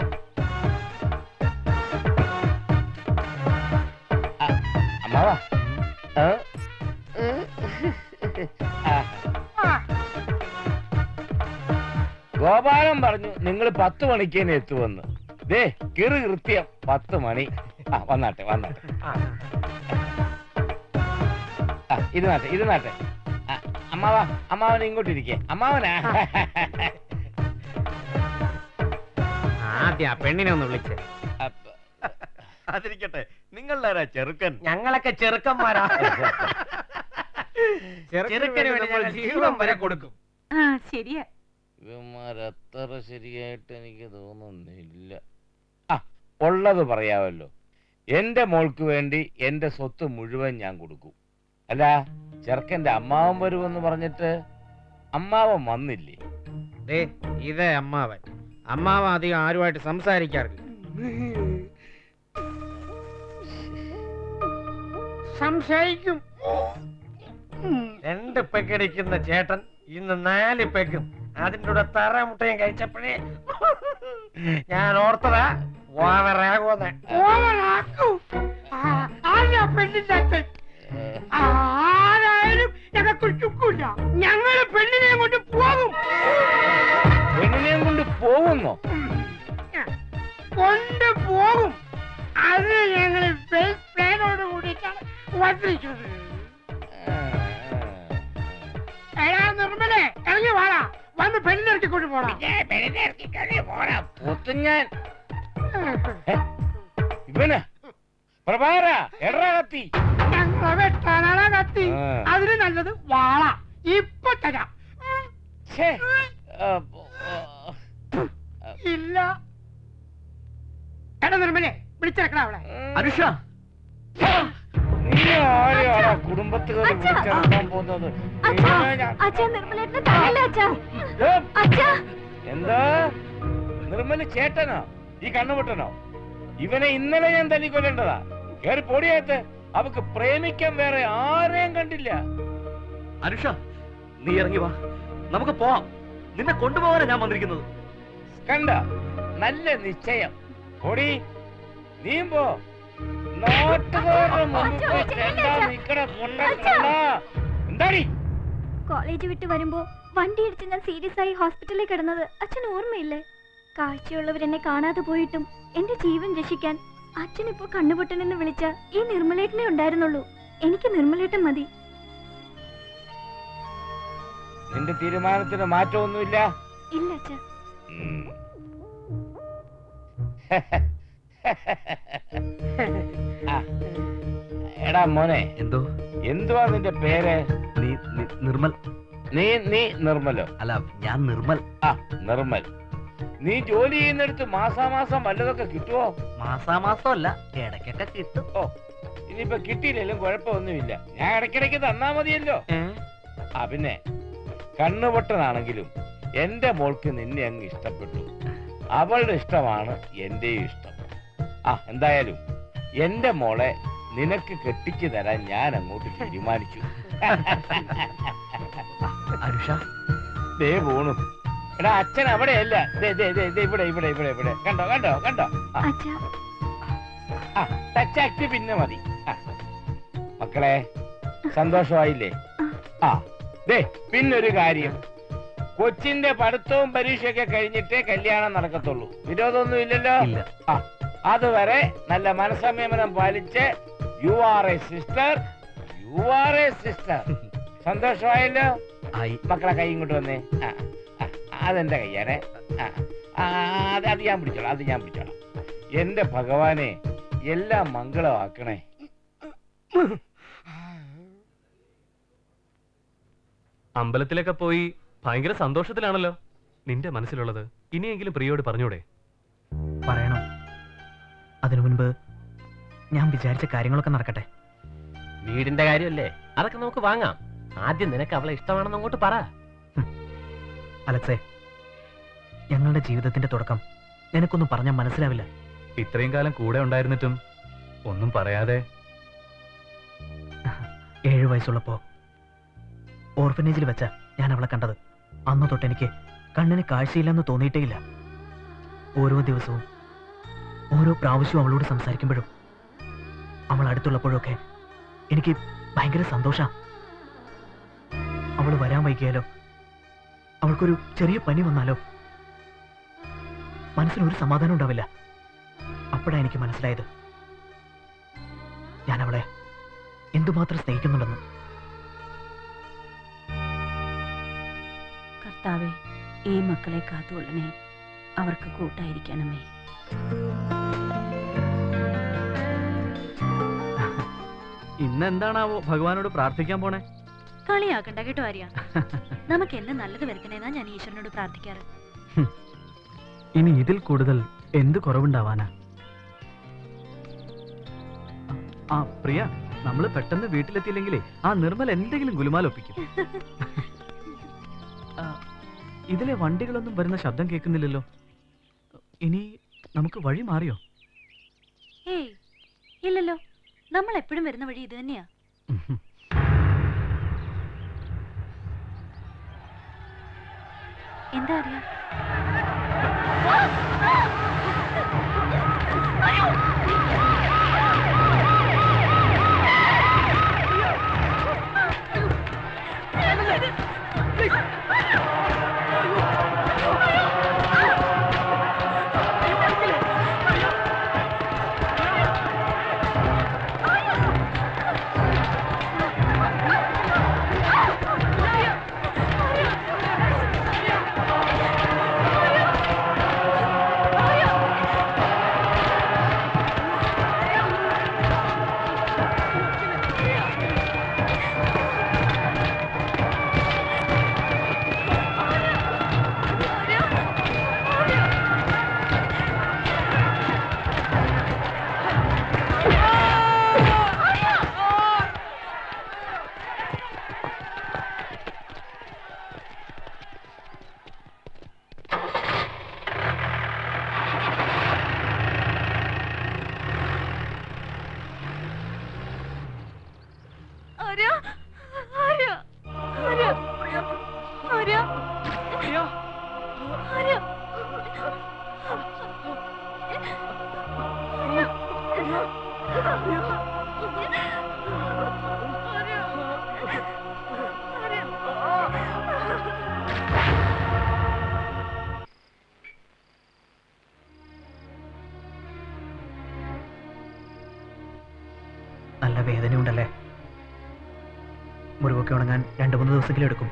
[SPEAKER 8] അമ്മാവ ഗോപാലൻ പറഞ്ഞു നിങ്ങൾ 10 മണിക്ക് തന്നെ എത്തുമെന്ന്. ദേ കിറു കൃത്യം 10 മണി. വന്നാട്ടെ വന്നാട്ടെ. ഇരുന്നാട്ടെ. അമ്മാവാ, അമ്മാവൻ ഇങ്ങോട്ടിരിക്കേ. അമ്മാവനാ
[SPEAKER 9] ആദ്യം ആ പെണ്ണിനെ ഒന്ന് വിളിച്ചേ.
[SPEAKER 7] അതിരിക്കട്ടെ, നിങ്ങളുടെ ചെറുക്കൻ.
[SPEAKER 9] ഞങ്ങളൊക്കെ ചെറുക്കന്മാരാ. ചെറുക്കന് വേണ്ടി ഞങ്ങൾ ജീവൻ വരെ കൊടുക്കും.
[SPEAKER 5] ശരിയാ.
[SPEAKER 8] ഇവന്മാരത്ര ശരിയായിട്ട് എനിക്ക് തോന്നുന്നില്ല. ഉള്ളത് പറയാമല്ലോ. എന്റെ മോൾക്ക് വേണ്ടി എന്റെ സ്വത്ത് മുഴുവൻ ഞാൻ കൊടുക്കും. അല്ല, ചെറുക്കന്റെ അമ്മാവൻ വരുമെന്ന് പറഞ്ഞിട്ട് അമ്മാവൻ വന്നില്ലേ?
[SPEAKER 9] ഇതേ അമ്മാവൻ. അമ്മാവൻ അധികം ആരുമായിട്ട് സംസാരിക്കാറില്ല. സംശയിക്കും. 2 പെക്കടിക്കുന്ന ചേട്ടൻ ഇന്ന് 4 പെക്കും അതിൻ്റെ കൂടെ തറമുട്ടയും കഴിച്ചപ്പോഴേ ഞാൻ ഓർത്തതാ ഓവറാകുമെന്ന്.
[SPEAKER 1] ആരായാലും ഞങ്ങൾക്ക് ചുക്കില്ല. ഞങ്ങള് പെണ്ണിനെ കൊണ്ട് പോകും.
[SPEAKER 8] പെണ്ണിനെയും കൊണ്ട് പോകുന്നോ?
[SPEAKER 1] കൊണ്ടുപോകും. അത് ഞങ്ങള് പ്ലാനോട് കൂടിയിട്ടാണ് വന്നിരിക്കുന്നത്. എടാ നിർമ്മലേ, ഇറങ്ങി വാടാ. വന്ന് പെണ്ണിനിറക്കിക്കൊണ്ട് പോടാ.
[SPEAKER 8] ഞാൻ ഇവന് പ്രഭാര എടാ കത്തി.
[SPEAKER 1] ഞങ്ങളെ വെട്ടാനാണ് കത്തി. അതിന് നല്ലത് വാള. ഇപ്പൊ തരാം. ഇല്ല. എടാ നിർമ്മലേ, വിളിച്ചിറക്കണ അവളെ.
[SPEAKER 7] അനുഷ,
[SPEAKER 8] നീ ആരെയാടാ കുടുംബത്തുകാർ വിളിച്ചിറക്കാൻ പോകുന്നത്? എന്താ നിർമ്മല ചേട്ടനോ ഈ കണ്ണുപൊട്ടനോ? ഇവനെ ഇന്നലെ ഞാൻ തല്ലിക്കൊല്ലേണ്ടതാ. കേറി പൊടിയകത്ത്. അവക്ക് പ്രേമിക്കാൻ വേറെ ആരെയും കണ്ടില്ല.
[SPEAKER 7] അനുഷ, നീ ഇറങ്ങി വാ, നമുക്ക് പോവാം. നിന്നെ കൊണ്ടുപോകാനാ ഞാൻ വന്നിരിക്കുന്നത്.
[SPEAKER 8] കണ്ട, നല്ല നിശ്ചയം. പൊടി നീയും പോ. നാട്ടുകാരുടെ മുമ്പിൽ എന്താടി?
[SPEAKER 5] കോളേജ് വിട്ട് വരുമ്പോ വണ്ടി ഇടിച്ച് ഞാൻ സീരിയസ് ആയി ഹോസ്പിറ്റലിൽ കിടന്നത് അച്ഛന് ഓർമ്മയില്ലേ? കാഴ്ചയുള്ളവരെന്നെ കാണാതെ പോയിട്ടും എന്റെ ജീവൻ രക്ഷിക്കാൻ അച്ഛൻ ഇപ്പൊ കണ്ണുപൊട്ടനെന്ന് വിളിച്ച ഈ നിർമ്മലേട്ടനെ ഉണ്ടായിരുന്നുള്ളൂ. എനിക്ക് നിർമ്മലേട്ടൻ മതി.
[SPEAKER 8] നിന്റെ തീരുമാനത്തിന് മാറ്റമൊന്നുമില്ല?
[SPEAKER 5] ഇല്ല അച്ഛ.
[SPEAKER 8] എടാ മോനെ,
[SPEAKER 7] എന്തോ?
[SPEAKER 8] എന്തുവാ നിന്റെ പേര്?
[SPEAKER 7] നിർമ്മൽ.
[SPEAKER 8] നീ നിർമ്മലോ?
[SPEAKER 7] അല്ല, ഞാൻ നിർമ്മൽ.
[SPEAKER 8] നിർമ്മൽ. നീ ജോലി ചെയ്യുന്നിടത്ത് മാസാമാസം വല്ലതൊക്കെ കിട്ടുവോ?
[SPEAKER 7] മാസാമാസം അല്ല, ഇടയ്ക്കൊക്കെ കിട്ടും.
[SPEAKER 8] ഓ, ഇനിയിപ്പോ കിട്ടിയില്ലെങ്കിലും കുഴപ്പമൊന്നുമില്ല. ഞാൻ ഇടയ്ക്കിടയ്ക്ക് തന്നാ മതിയല്ലോ. പിന്നെ കണ്ണുപൊട്ടനാണെങ്കിലും എന്റെ മോൾക്ക് നിന്നെ അങ്ങ് ഇഷ്ടപ്പെട്ടു. അവളുടെ ഇഷ്ടമാണ് എന്റെയും ഇഷ്ടം. എന്തായാലും എന്റെ മോളെ നിനക്ക് കെട്ടിച്ചു തരാൻ ഞാൻ അങ്ങോട്ട് തീരുമാനിച്ചു.
[SPEAKER 7] അനുഷ,
[SPEAKER 8] ദേ പോണു. എടാ അച്ഛൻ അവിടെയല്ല, ഇവിടെ ഇവിടെ ഇവിടെ ഇവിടെ. കണ്ടോ കണ്ടോ കണ്ടോ? ടച്ചാക്ട് പിന്നെ മതി. മക്കളെ സന്തോഷമായില്ലേ? ദേ പിന്നൊരു കാര്യം, കൊച്ചിന്റെ പഠിത്തവും പരീക്ഷയൊക്കെ കഴിഞ്ഞിട്ടേ കല്യാണം നടക്കത്തുള്ളൂ. വിരോധമൊന്നും ഇല്ലല്ലോ? അതുവരെ നല്ല മനസ്സംയമനം പാലിച്ച് യു ആർ എ സിസ്റ്റർ. സന്തോഷമായല്ലോ? മക്കളെ കൈ ഇങ്ങോട്ട് വന്നേ. അതെന്റെ കയ്യാണേ. അത് ഞാൻ പിടിച്ചോളാം. എന്റെ ഭഗവാനെ, എല്ലാം മംഗളമാക്കണേ.
[SPEAKER 11] അമ്പലത്തിലൊക്കെ പോയി ഭയങ്കര സന്തോഷത്തിലാണല്ലോ. നിന്റെ മനസ്സിലുള്ളത് ഇനിയെങ്കിലും പ്രിയോട് പറഞ്ഞൂടെ?
[SPEAKER 2] പറയണോ? അതിനു മുൻപ് ഞാൻ വിചാരിച്ച കാര്യങ്ങളൊക്കെ നടക്കട്ടെ.
[SPEAKER 11] വീടിന്റെ കാര്യമല്ലേ, അതൊക്കെ നമുക്ക് വാങ്ങാം. ആദ്യം നിനക്ക് അവളെ ഇഷ്ടമാണെന്ന് അങ്ങോട്ട് പറ.
[SPEAKER 2] അലക്സേ, ഞങ്ങളുടെ ജീവിതത്തിന്റെ തുടക്കം നിനക്കൊന്നും പറഞ്ഞാൽ മനസ്സിലാവില്ല.
[SPEAKER 11] ഇത്രയും കാലം കൂടെ ഉണ്ടായിരുന്നിട്ടും ഒന്നും പറയാതെ.
[SPEAKER 2] 7 വയസ്സുള്ളപ്പോ ഓർഫനേജിൽ വെച്ച ഞാൻ അവളെ കണ്ടത്. അന്ന് തൊട്ട് എനിക്ക് കണ്ണിന് കാഴ്ചയില്ലെന്ന് തോന്നിയിട്ടേയില്ല. ഓരോ ദിവസവും ഓരോ പ്രാവശ്യവും അവളോട് സംസാരിക്കുമ്പോഴും അവൾ അടുത്തുള്ളപ്പോഴൊക്കെ എനിക്ക് ഭയങ്കര സന്തോഷം. അവൾ വരാൻ വൈകിയാലോ, അവൾക്കൊരു ചെറിയ പനി വന്നാലോ മനസ്സിനൊരു സമാധാനം ഉണ്ടാവില്ല. അപ്പോഴാണ് എനിക്ക് മനസ്സിലായത് ഞാൻ അവളെ എന്തുമാത്രം സ്നേഹിക്കുന്നുണ്ടെന്ന്.
[SPEAKER 5] കർത്താവേ, ഈ മക്കളെ കാത്തുകൊള്ളണേ, അവർക്ക് കൂട്ടായിരിക്കണമേ.
[SPEAKER 2] ഇന്നെന്താണാവോ ഭഗവാനോട് പ്രാർത്ഥിക്കാൻ പോണേ?
[SPEAKER 5] കളിയാക്കണ്ട കേട്ടോ ആര്യ. നമുക്ക് എന്നെ നല്ലത് വരുത്തണേന്നാ ഞാൻ ഈശ്വരനോട് പ്രാർത്ഥിക്കാറ്.
[SPEAKER 2] ഇനി ഇതിൽ കൂടുതൽ എന്ത് കുറവുണ്ടാവാനാ? ആ പ്രിയ, നമ്മള് പെട്ടെന്ന് വീട്ടിലെത്തിയില്ലെങ്കിലേ ആ നിർമ്മൽ എന്തെങ്കിലും ഗുലുമാലൊപ്പിക്കും. ഇതിലെ വണ്ടികളൊന്നും വരുന്ന ശബ്ദം കേൾക്കുന്നില്ലല്ലോ. ഇനി നമുക്ക് വഴി മാറിയോ?
[SPEAKER 5] ഏയ് ഇല്ലല്ലോ, നമ്മൾ എപ്പോഴും വരുന്ന വഴി ഇത് തന്നെയാ. എന്താ അറിയാ?
[SPEAKER 2] നല്ല വേദനയുണ്ടല്ലേ? മുറിവൊക്കെ ഉണങ്ങാൻ 2-3 ദിവസമെങ്കിലും എടുക്കും.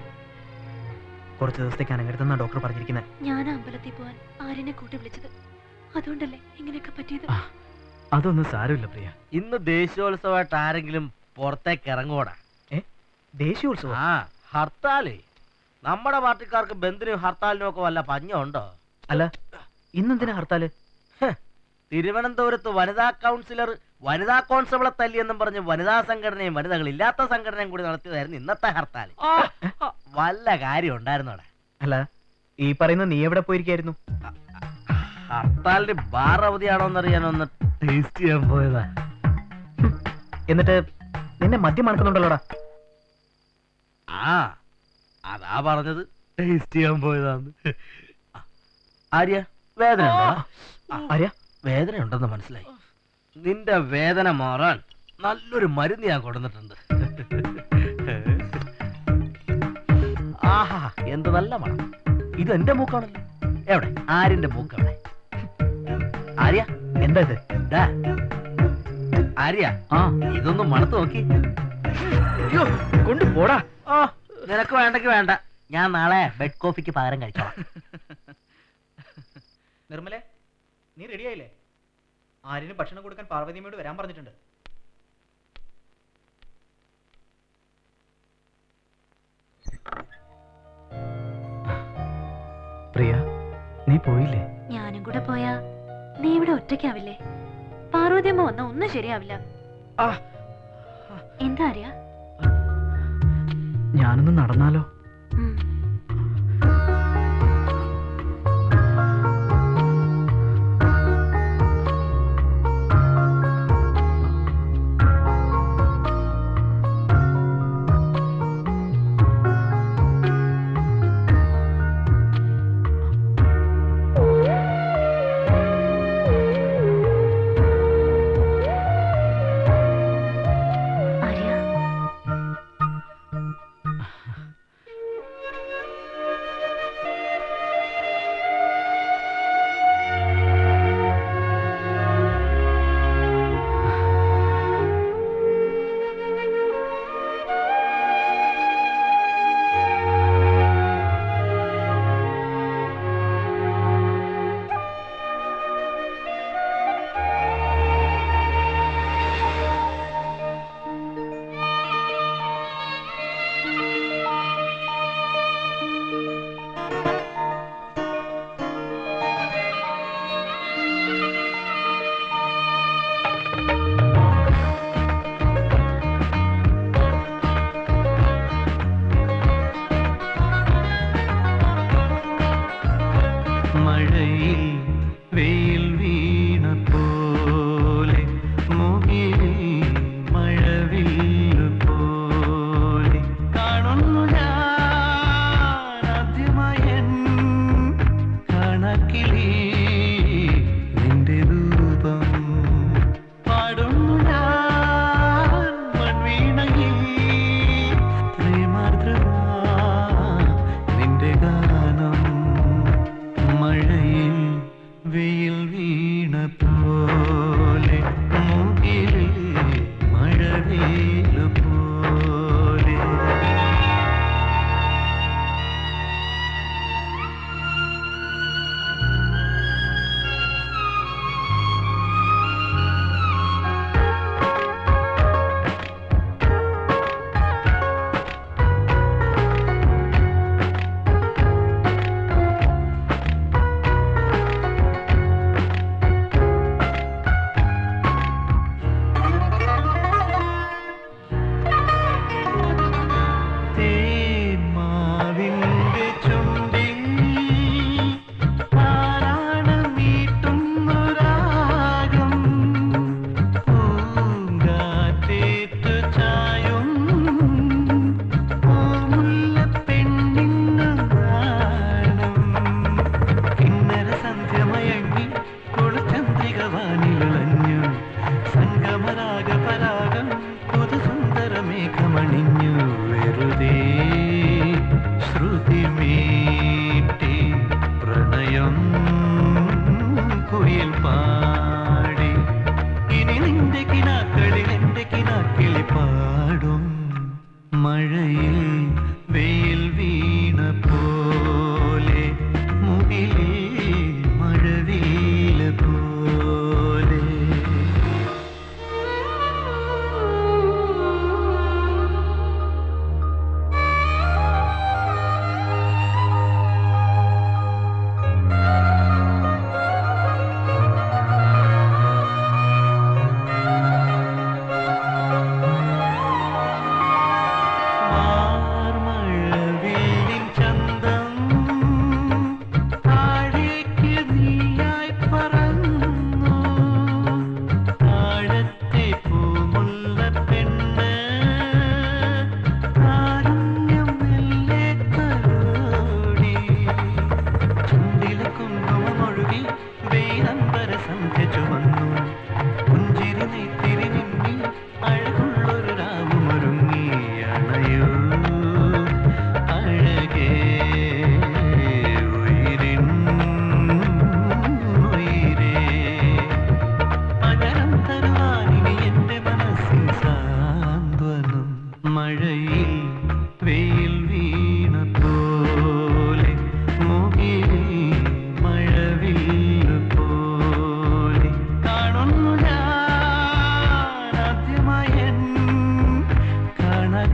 [SPEAKER 2] കുറച്ച് ദിവസത്തേക്ക് അനങ്ങരുതെന്നാണ് ഡോക്ടർ പറഞ്ഞിരിക്കുന്നത്.
[SPEAKER 5] ഞാൻ അമ്പലത്തിൽ പോവാൻ ആര്യനെ കൂട്ടി വിളിച്ചത് അതുകൊണ്ടല്ലേ ഇങ്ങനെയൊക്കെ പറ്റിയത്.
[SPEAKER 2] അതൊന്നും സാരമില്ല പ്രിയ.
[SPEAKER 7] ഇന്ന് ദേശീയോത്സവമായിട്ട് ആരെങ്കിലും പുറത്തേക്ക് ഇറങ്ങൂടാ?
[SPEAKER 2] ദേശീയോത്സവം?
[SPEAKER 7] ആ, ഹർത്താലേ. നമ്മുടെ പാർട്ടിക്കാർക്ക് ബന്ദിനും ഹർത്താലിനും ഒക്കെ വല്ല പഞ്ഞുണ്ടോ?
[SPEAKER 2] അല്ല, ഇന്നെന്തിനാ ഹർത്താല്?
[SPEAKER 7] തിരുവനന്തപുരത്ത് വനിതാ കൗൺസിലർ വനിതാ കോൺസ്റ്റബിളെ തല്ലിയെന്നും പറഞ്ഞ് വനിതാ സംഘടനയും വനിതകളില്ലാത്ത സംഘടനയും കൂടി നടത്തിയതായിരുന്നു ഇന്നത്തെ ഹർത്താൽ. വല്ല കാര്യം ഉണ്ടായിരുന്നോടെ?
[SPEAKER 2] അല്ല, ഈ പറയുന്ന നീ എവിടെ പോയിരിക്കായിരുന്നു?
[SPEAKER 7] ഹർത്താലിന് ബാർ അവധിയാണോന്നറിയാനൊന്ന് ടേസ്റ്റ് ചെയ്യാൻ പോയതാ.
[SPEAKER 2] എന്നിട്ട് നിന്നെ മദ്യം മണക്കുന്നുണ്ടല്ലോടാ?
[SPEAKER 7] ആ, അതാ പറഞ്ഞത്, ടേസ്റ്റ് ചെയ്യാൻ പോയതാന്ന്. ആര്യ, വേദന
[SPEAKER 2] ആര്യ,
[SPEAKER 7] വേദന ഉണ്ടെന്ന് മനസ്സിലായി. നിന്റെ വേദന മാറാൻ നല്ലൊരു മരുന്ന് ഞാൻ കൊടുത്തിട്ടുണ്ട്. ആഹാ, എന്ത് നല്ല മണം. ഇത് എന്റെ മൂക്കാണല്ലോ. എവിടെ? ആര്യന്റെ മൂക്ക് എവിടെ? ആര്യ,
[SPEAKER 2] എന്താ ഇത്?
[SPEAKER 7] ആര്യ,
[SPEAKER 2] ആ,
[SPEAKER 7] ഇതൊന്നും മണത്ത് നോക്കി.
[SPEAKER 2] കൊണ്ടുപോടാ.
[SPEAKER 7] ഓ, നിനക്ക് വേണ്ടെങ്കിൽ വേണ്ട, ഞാൻ നാളെ ബെഡ് കോഫിക്ക് പകരം കഴിച്ചോളാം.
[SPEAKER 2] നിർമ്മലേ, നീ റെഡിയായില്ലേ? ആര്യന് ഭക്ഷണം കൊടുക്കാൻ പാർവതിയമ്മയോട് വരാൻ പറഞ്ഞിട്ടുണ്ട്. പ്രിയ, നീ പോയില്ലേ?
[SPEAKER 5] ഞാനും കൂടെ പോയാ നീ ഇവിടെ ഒറ്റയ്ക്കാവില്ലേ? പാർവതിയമ്മ വന്ന ഒന്നും ശരിയാവില്ല. എന്താ അറിയാ?
[SPEAKER 2] ഞാനൊന്ന് നടന്നാലോ?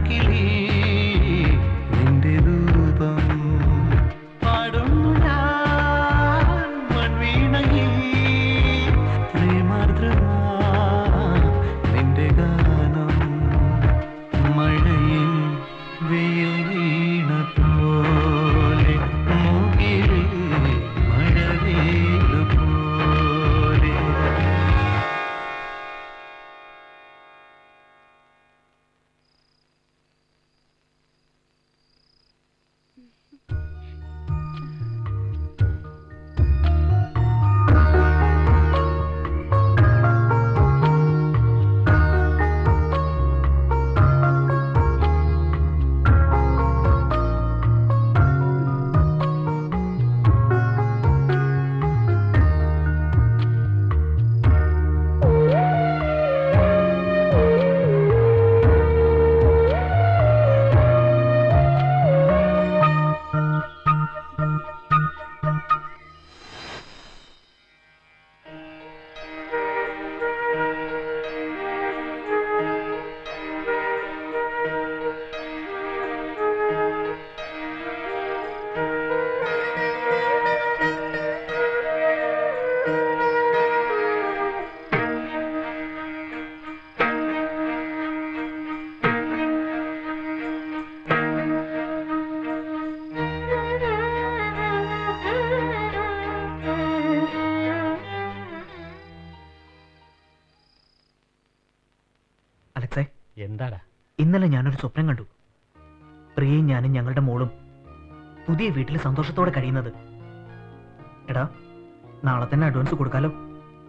[SPEAKER 10] കിളി നിന്റെ രൂപം പാടുന്നു ഞാൻ
[SPEAKER 2] അലക്സേ,
[SPEAKER 11] എന്താടാ?
[SPEAKER 2] ഇന്നലെ ഞാനൊരു സ്വപ്നം കണ്ടു. പ്രിയയും ഞാനും ഞങ്ങളുടെ മോളും പുതിയ വീട്ടിൽ സന്തോഷത്തോടെ കഴിയുന്നത്. എടാ, നാളെ തന്നെ അഡ്വാൻസ് കൊടുക്കാലോ?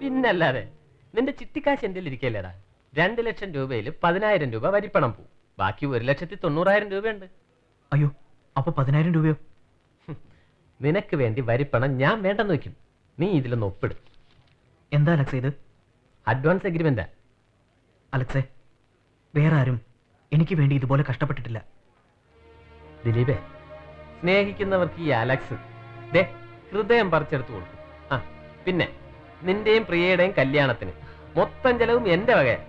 [SPEAKER 11] പിന്നല്ലാതെ. നിന്റെ ചിട്ടിക്കാശ് എന്റെ ഇരിക്കല്ലേടാ. 2 ലക്ഷം രൂപയിൽ 10,000 രൂപ വരിപ്പണം പോവും. ബാക്കി 1,90,000 രൂപയുണ്ട്.
[SPEAKER 2] അയ്യോ, അപ്പൊ 10,000 രൂപയോ?
[SPEAKER 11] നിനക്ക് വേണ്ടി വരിപ്പണം ഞാൻ വേണ്ടെന്ന് വെക്കും. നീ ഇതിലൊന്ന് ഒപ്പിടും.
[SPEAKER 2] എന്താ അലക്സേ ഇത്?
[SPEAKER 11] അഡ്വാൻസ് എഗ്രിമെന്റാ.
[SPEAKER 2] അലക്സേ, വേറെ ആരും എനിക്ക് വേണ്ടി ഇതുപോലെ കഷ്ടപ്പെട്ടിട്ടില്ല.
[SPEAKER 11] ദിലീപേ, സ്നേഹിക്കുന്നവർക്ക് ഈ അലക്സ് ദേ ഹൃദയം പറിച്ചെടുത്തു കൊടുക്കും. ആ പിന്നെ നിന്റെയും പ്രിയയുടെയും കല്യാണത്തിന് മൊത്തം ചെലവും എന്റെ വകയാ.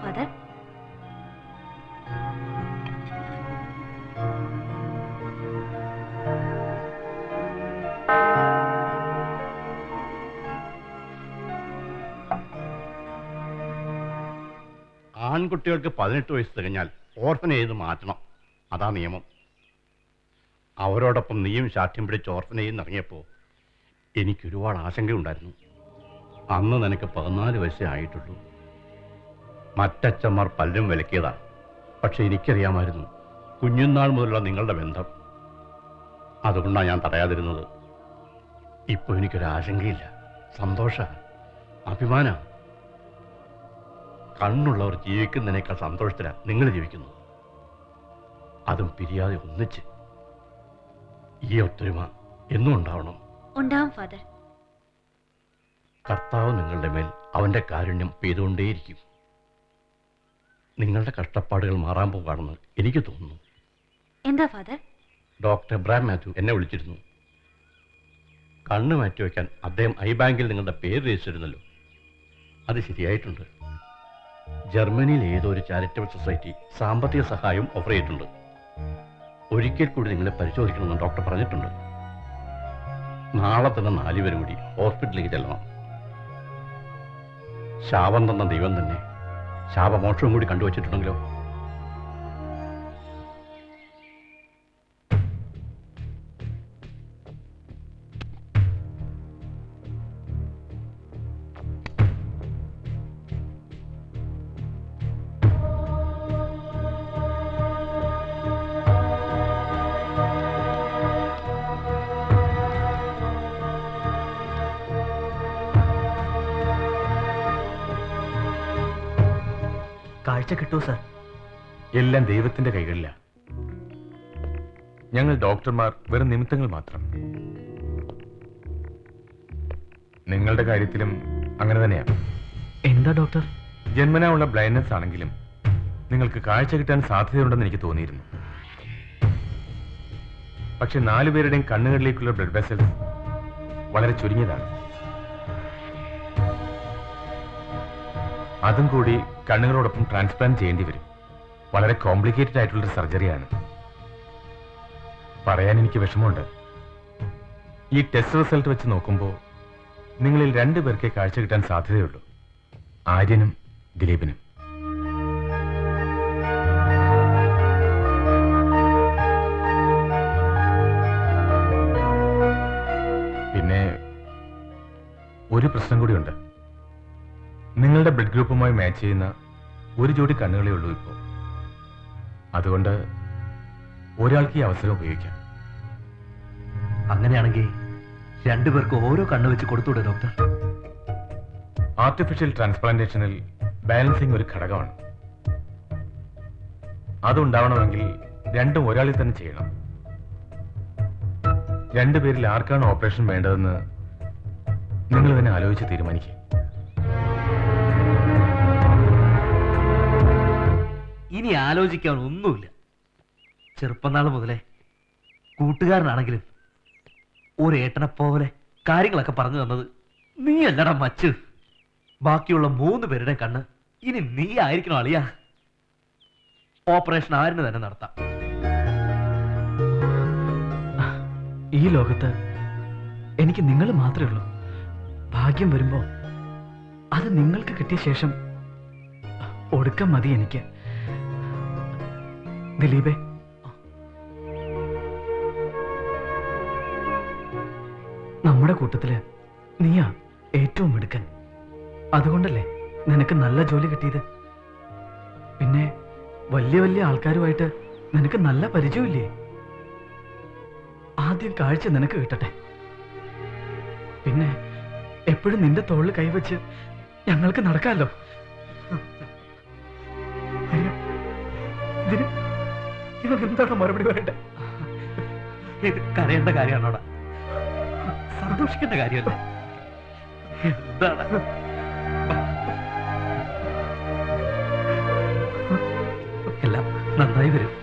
[SPEAKER 5] ഫാദർ,
[SPEAKER 6] ആൺകുട്ടികൾക്ക് 18 വയസ്സ് തികഞ്ഞാൽ ഓർഫനേജ് മാറ്റണം. അതാ നിയമം. അവരോടൊപ്പം നീയും ശാഠ്യം പിടിച്ച് ഓർഫനേജിൽ ഇറങ്ങിയപ്പോൾ എനിക്ക് ഒരുപാട് ആശങ്കയുണ്ടായിരുന്നു. അന്ന് നിനക്ക് 14 വയസ്സേ ആയിട്ടുള്ളൂ. മറ്റച്ഛന്മാർ പലരും വിലക്കിയതാ. പക്ഷെ എനിക്കറിയാമായിരുന്നു കുഞ്ഞുനാൾ മുതലുള്ള നിങ്ങളുടെ ബന്ധം. അതുകൊണ്ടാണ് ഞാൻ തടയാതിരുന്നത്. ഇപ്പോൾ എനിക്കൊരാശങ്കയില്ല. സന്തോഷ, അഭിമാന. കണ്ണുള്ളവർ ജീവിക്കുന്നതിനേക്കാൾ സന്തോഷത്തിലാണ് നിങ്ങൾ ജീവിക്കുന്നത്. അതും പിരിയാതെ ഒന്നിച്ച്. ഈ ഒത്തൊരുമ എന്നും ഉണ്ടാവണം.
[SPEAKER 5] ഉണ്ടാവും ഫാദർ.
[SPEAKER 6] കർത്താവ് നിങ്ങളുടെ മേൽ അവന്റെ കാരുണ്യം പെയ്തുകൊണ്ടേയിരിക്കും. നിങ്ങളുടെ കഷ്ടപ്പാടുകൾ മാറാൻ പോകാണെന്ന് എനിക്ക് തോന്നുന്നു.
[SPEAKER 5] എന്താ ഫാദർ?
[SPEAKER 6] ഡോക്ടർ എബ്രഹാം മാത്യു എന്നെ വിളിച്ചിരുന്നു. കണ്ണ് മാറ്റിവെക്കാൻ അദ്ദേഹം ഐ ബാങ്കിൽ നിങ്ങളുടെ പേര് രജിസ്റ്റർ ചെയ്തിരുന്നല്ലോ. അത് ശരിയായിട്ടുണ്ട്. ജർമ്മനിയിൽ ഏതോ ഒരു ചാരിറ്റബിൾ സൊസൈറ്റി സാമ്പത്തിക സഹായം ഓഫർ ചെയ്തിട്ടുണ്ട്. ഒരിക്കൽ കൂടി നിങ്ങളെ പരിശോധിക്കണമെന്ന് ഡോക്ടർ പറഞ്ഞിട്ടുണ്ട്. നാളെ തന്നെ 4 പേരും കൂടി ഹോസ്പിറ്റലിലേക്ക് ചെല്ലണം. ശാപം തന്ന ദൈവം തന്നെ ശാപമോക്ഷവും കൂടി കണ്ടുവച്ചിട്ടുണ്ടെങ്കിലോ?
[SPEAKER 2] കാഴ്ച കിട്ടുമോ സാർ?
[SPEAKER 12] എല്ലാം ദൈവത്തിന്റെ കൈകളിലാണ്. ഞങ്ങൾ ഡോക്ടർമാർ വെറും നിമിത്തങ്ങൾ മാത്രം. നിങ്ങളുടെ കാര്യത്തിലും അങ്ങനെ തന്നെയാണ്.
[SPEAKER 2] എന്താ ഡോക്ടർ?
[SPEAKER 12] ജന്മനാ ഉള്ള ബ്ലൈൻഡ്നെസ് ആണെങ്കിലും നിങ്ങൾക്ക് കാഴ്ച കിട്ടാൻ സാധ്യതയുണ്ടെന്ന് എനിക്ക് തോന്നിയിരുന്നു. പക്ഷെ 4 പേരുടെയും കണ്ണുകളിലേക്കുള്ള ബ്ലഡ് വെസൽസ് വളരെ ചുരുങ്ങിയതാണ്. അതും കൂടി കണ്ണുകളോടൊപ്പം ട്രാൻസ്പ്ലാന്റ് ചെയ്യേണ്ടി വരും. വളരെ കോംപ്ലിക്കേറ്റഡ് ആയിട്ടുള്ളൊരു സർജറിയാണ്. പറയാൻ എനിക്ക് വിഷമമുണ്ട്. ഈ ടെസ്റ്റ് റിസൾട്ട് വെച്ച് നോക്കുമ്പോൾ നിങ്ങളിൽ 2 പേർക്കേ കാഴ്ച കിട്ടാൻ സാധ്യതയുള്ളൂ, ആര്യനും ദിലീപിനും. പിന്നെ ഒരു പ്രശ്നം കൂടിയുണ്ട്. നിങ്ങളുടെ ബ്ലഡ് ഗ്രൂപ്പുമായി മാച്ച് ചെയ്യുന്ന ഒരു ജോഡി കണ്ണുകളേ ഉള്ളൂ ഇപ്പോൾ. അതുകൊണ്ട് ഒരാൾക്ക് ഈ അവസരം ഉപയോഗിക്കാം.
[SPEAKER 7] അങ്ങനെയാണെങ്കിൽ രണ്ടുപേർക്ക് ഓരോ കണ്ണ് വെച്ച് കൊടുത്തൂടെ ഡോക്ടർ?
[SPEAKER 12] ആർട്ടിഫിഷ്യൽ ട്രാൻസ്പ്ലാന്റേഷനിൽ ബാലൻസിങ് ഒരു ഘടകമാണ്. അതുണ്ടാവണമെങ്കിൽ രണ്ടും ഒരാളിൽ തന്നെ ചെയ്യണം. രണ്ടുപേരിൽ ആർക്കാണ് ഓപ്പറേഷൻ വേണ്ടതെന്ന് നിങ്ങൾ തന്നെ ആലോചിച്ച് തീരുമാനിക്കുക.
[SPEAKER 7] ഇനി ആലോചിക്കാൻ ഒന്നുമില്ല. ചെറുപ്പനാൾ മുതലേ കൂട്ടുകാരനാണെങ്കിലും ഒരേട്ടനെ പോലെ കാര്യങ്ങളൊക്കെ പറഞ്ഞു തന്നത് നീ അല്ലടാ മച്ച്. ബാക്കിയുള്ള 3 പേരുടെ കണ്ണ് ഇനി നീ ആയിരിക്കണം അളിയാ. ഓപ്പറേഷൻ ആരിന് തന്നെ നടത്താം.
[SPEAKER 2] ഈ ലോകത്ത് എനിക്ക് നിങ്ങൾ മാത്രമേ ഉള്ളൂ. ഭാഗ്യം വരുമ്പോ അത് നിങ്ങൾക്ക് കിട്ടിയ ശേഷം ഒടുക്കം മതി എനിക്ക്. ദിലീപേ, നമ്മുടെ കൂട്ടത്തില് നീയാ ഏറ്റവും മിടുക്കൻ. അതുകൊണ്ടല്ലേ നിനക്ക് നല്ല ജോലി കിട്ടിയത്. പിന്നെ വലിയ വലിയ ആൾക്കാരുമായിട്ട് നിനക്ക് നല്ല പരിചയമില്ലേ? ആദ്യം കാഴ്ച നിനക്ക് കിട്ടട്ടെ. പിന്നെ എപ്പോഴും നിന്റെ തോളിൽ കൈവച്ച് ഞങ്ങൾക്ക് നടക്കാമല്ലോ. ഇതിനെന്താണ് മറുപടി പറയട്ടെ?
[SPEAKER 7] ഇത് കരയേണ്ട കാര്യമാണോടാ? സന്തോഷിക്കേണ്ട കാര്യമല്ല. എന്താണ് എല്ലാം നന്നായി വരും.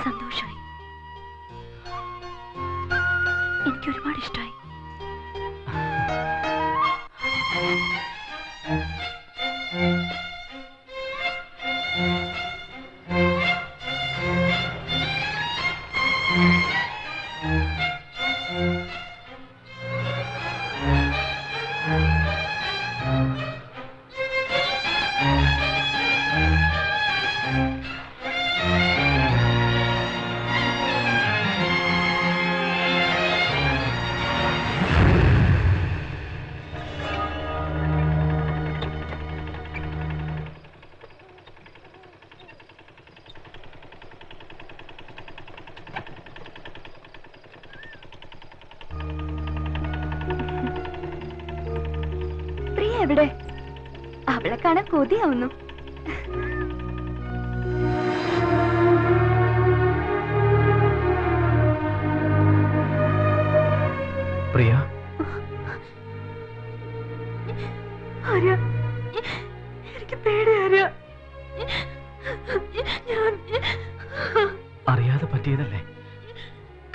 [SPEAKER 5] സന്തോഷമായി. എനിക്ക് ഒരുപാട് ഇഷ്ടമായി. എവിടെ? അവളെ കാണാൻ കൊതിയാവുന്നു.
[SPEAKER 2] പ്രിയ,
[SPEAKER 5] എനിക്ക് പേടിയാ.
[SPEAKER 2] അറിയാതെ പറ്റിയതല്ലേ,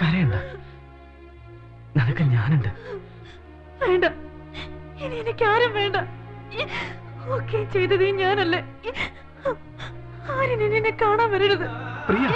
[SPEAKER 2] കരയണ്ട. നിനക്ക് ഞാനുണ്ട്.
[SPEAKER 5] വേണ്ട, ഇനി എനിക്ക് ആരും വേണ്ട. ഓക്കെ ചെയ്തത് ഞാനല്ലേ. ആരും എന്നെ കാണാൻ വരരുത്.
[SPEAKER 2] പ്രിയ,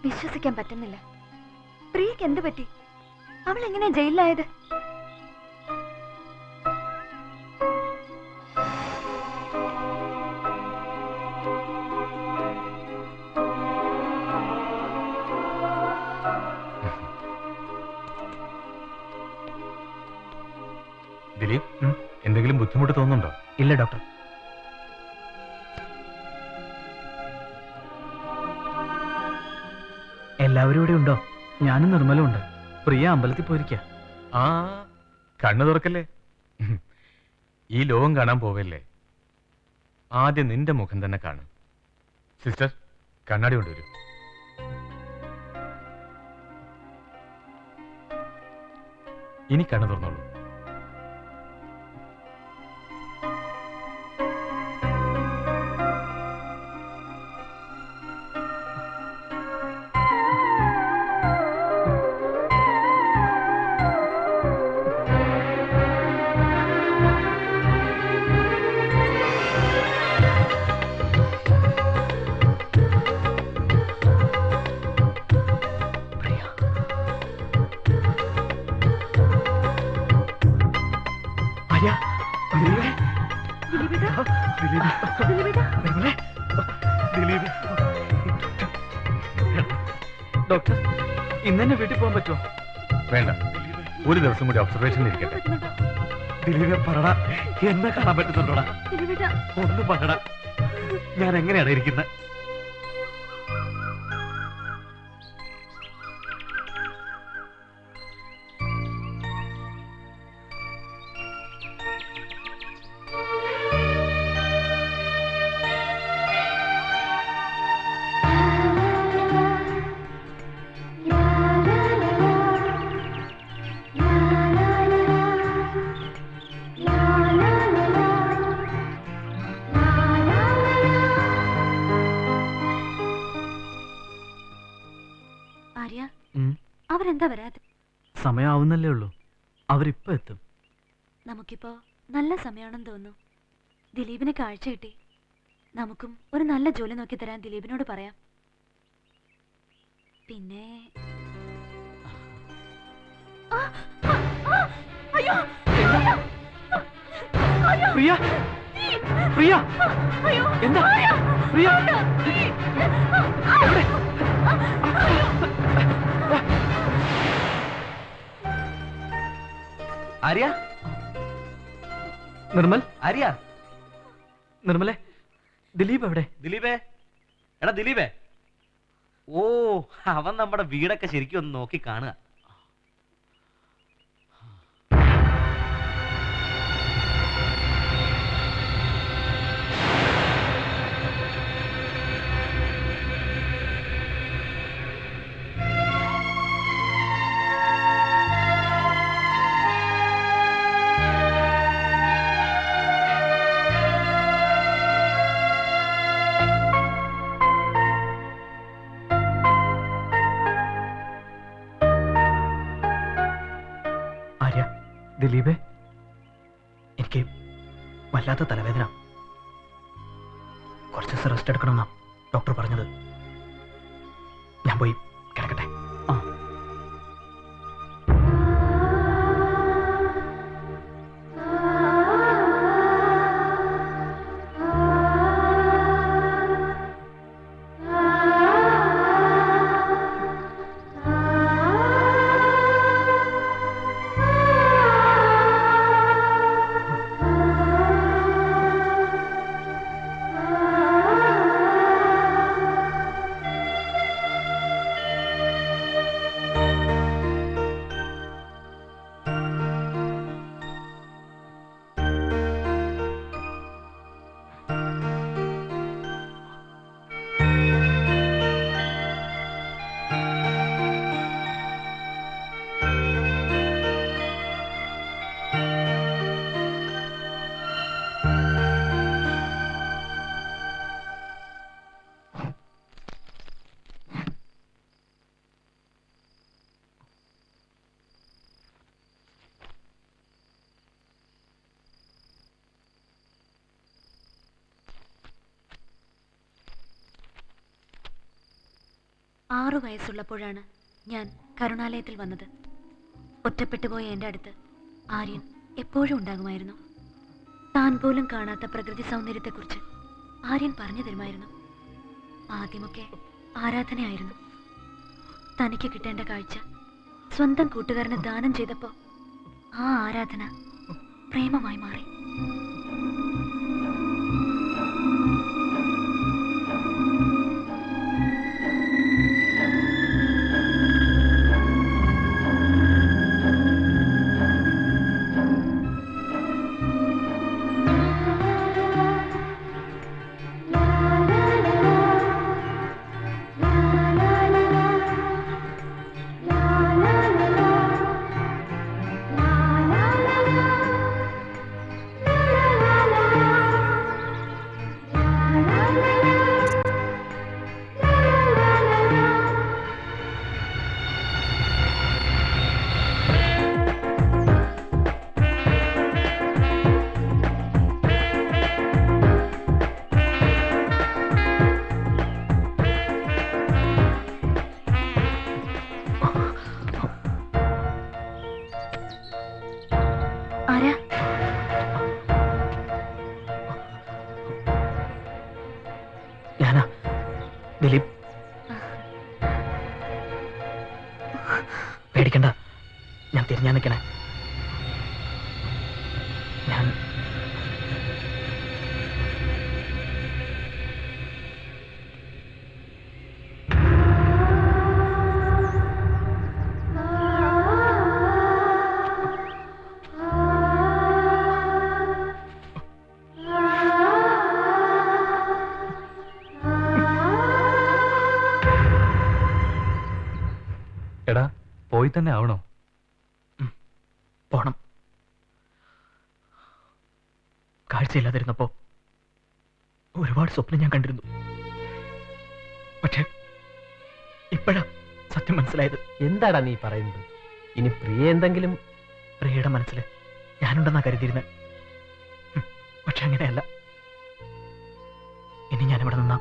[SPEAKER 5] വിശ്വസിക്കാൻ പറ്റുന്നില്ല. പ്രിയക്ക് എന്ത് പറ്റി? അവൾ എങ്ങനെ ജയിലിലായത്?
[SPEAKER 12] ദിലീപ് എന്തെങ്കിലും ബുദ്ധിമുട്ട് തോന്നുന്നുണ്ടോ?
[SPEAKER 2] ഇല്ല ഡോക്ടർ. എല്ലാവരും ഇവിടെ ഉണ്ടോ? ഞാനും നിർമ്മലും ഉണ്ട്. പ്രിയ അമ്പലത്തിൽ പോയിരിക്കുക.
[SPEAKER 12] ആ കണ്ണു തുറക്കല്ലേ. ഈ ലോകം കാണാൻ പോവല്ലേ, ആദ്യം നിന്റെ മുഖം തന്നെ കാണും. സിസ്റ്റർ, കണ്ണാടി കൊണ്ടുവരൂ. ഇനി കണ്ണു തുറന്നോളൂ.
[SPEAKER 2] ഡോക്ടർ, ഇന്നെ വീട്ടിൽ പോകാൻ പറ്റുമോ?
[SPEAKER 12] വേണ്ട, ഒരു ദിവസം കൂടി ഒബ്സർവേഷനിൽ ഇരിക്കട്ടെ.
[SPEAKER 7] ദിലീപേ പറടാ, എന്നെ കാണാൻ പറ്റുന്നുണ്ടോടാ? ഒന്ന് പറടാ, ഞാൻ എങ്ങനെയാണ് ഇരിക്കുന്നത്?
[SPEAKER 5] അവരെന്താ വരാതെ?
[SPEAKER 2] സമയമാവുന്നല്ലേ ഉള്ളൂ. അവരിപ്പോ എത്തും.
[SPEAKER 5] നമുക്കിപ്പോ നല്ല സമയമാണെന്ന് തോന്നുന്നു. ദിലീപിനെ കാഴ്ച കിട്ടി. നമുക്കും ഒരു നല്ല ജോലി നോക്കി തരാൻ ദിലീപിനോട് പറയാം. പിന്നെ
[SPEAKER 2] പ്രിയ, പ്രിയ, എന്താ പ്രിയ?
[SPEAKER 7] ആര്യ,
[SPEAKER 2] നിർമ്മൽ,
[SPEAKER 7] ആര്യ,
[SPEAKER 2] നിർമ്മലെ, ദിലീപ് എവിടെ?
[SPEAKER 7] ദിലീപേ, എടാ ദിലീപേ. ഓ, അവൻ നമ്മുടെ വീടൊക്കെ ശരിക്കും ഒന്ന് നോക്കി കാണുക.
[SPEAKER 2] ദിലീപേ, എനിക്ക് വല്ലാത്ത തലവേദന. കുറച്ച് ദിവസം റെസ്റ്റ് എടുക്കണമെന്നാ ഡോക്ടർ പറഞ്ഞത്. ഞാൻ പോയി കിടക്കട്ടെ.
[SPEAKER 5] ആറു വയസ്സുള്ളപ്പോഴാണ് ഞാൻ കരുണാലയത്തിൽ വന്നത്. ഒറ്റപ്പെട്ടുപോയ എൻ്റെ അടുത്ത് ആര്യൻ എപ്പോഴും ഉണ്ടാകുമായിരുന്നു. താൻ പോലും കാണാത്ത പ്രകൃതി സൗന്ദര്യത്തെക്കുറിച്ച് ആര്യൻ പറഞ്ഞു തരുമായിരുന്നു. ആദ്യമൊക്കെ ആരാധനയായിരുന്നു. തനിക്ക് കിട്ടേണ്ട കാഴ്ച സ്വന്തം കൂട്ടുകാരന് ദാനം ചെയ്തപ്പോൾ ആ ആരാധന പ്രേമമായി മാറി.
[SPEAKER 2] ദിലീപ്, പേടിക്കണ്ട, ഞാൻ തിരിഞ്ഞാ നിൽക്കണേ. ഞാൻ
[SPEAKER 12] എടാ, പോയി തന്നെ ആവണോ?
[SPEAKER 2] പോണം. കാഴ്ചയില്ലാതിരുന്നപ്പോ ഒരുപാട് സ്വപ്നം ഞാൻ കണ്ടിരുന്നു. പക്ഷെ ഇപ്പോഴാ സത്യം മനസ്സിലായത്.
[SPEAKER 11] എന്താടാ നീ പറയുന്നത്? ഇനി പ്രിയ എന്തെങ്കിലും?
[SPEAKER 2] പ്രിയയുടെ മനസ്സിൽ ഞാനുണ്ടെന്നാ കരുതിയിരുന്നത്. പക്ഷെ അങ്ങനെയല്ല. ഇനി ഞാനിവിടെ നിന്നാ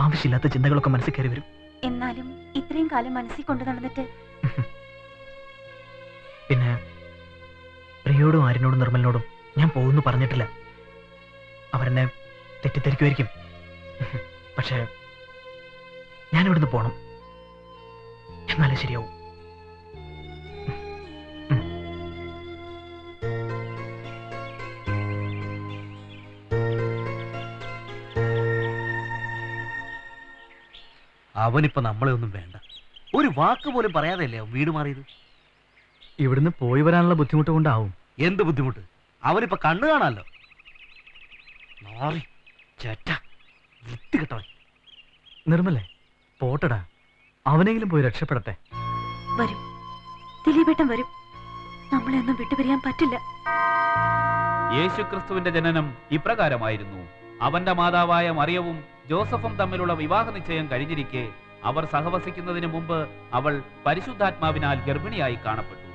[SPEAKER 2] ആവശ്യമില്ലാത്ത ചിന്തകളൊക്കെ മനസ്സിൽ കയറി വരും.
[SPEAKER 5] എന്നാലും ഇത്രയും കാലം മനസ്സിൽ കൊണ്ടു നടന്നിട്ട്
[SPEAKER 2] പിന്നെ പ്രിയോടും ആര്യനോടും നിർമ്മലിനോടും ഞാൻ പോകുന്നു പറഞ്ഞിട്ടില്ല. അവരെന്നെ തെറ്റിദ്ധരിക്കുമായിരിക്കും. പക്ഷേ ഞാനിവിടുന്ന് പോണം, എന്നാലേ ശരിയാവും.
[SPEAKER 7] അവനിപ്പോ നമ്മളെ ഒന്നും വേണ്ട. ഒരു വാക്ക് പോലും പറയാതെയല്ലേ അവൻ വീട് മാറിയത്.
[SPEAKER 2] ഇവിടുന്ന് പോയി വരാനുള്ള ബുദ്ധിമുട്ട് കൊണ്ടാവും.
[SPEAKER 7] എന്ത് ബുദ്ധിമുട്ട്? അവനിപ്പോ കണ്ണു കാണാമല്ലോ.
[SPEAKER 2] നിർമ്മലേ, പോട്ടടാ, അവനെങ്കിലും പോയി രക്ഷപ്പെടട്ടെ.
[SPEAKER 5] വരും, ദിലീപേട്ടൻ വരും. നമ്മളെ ഒന്നും വിട്ടുപിരിയാൻ പറ്റില്ല.
[SPEAKER 4] യേശുക്രിസ്തുവിന്റെ ജനനം ഇപ്രകാരമായിരുന്നു. അവന്റെ മാതാവായ മറിയവും ജോസഫും തമ്മിലുള്ള വിവാഹ നിശ്ചയം കഴിഞ്ഞിരിക്കെ അവർ സഹവസിക്കുന്നതിന് മുമ്പ് അവൾ പരിശുദ്ധാത്മാവിനാൽ ഗർഭിണിയായി കാണപ്പെട്ടു.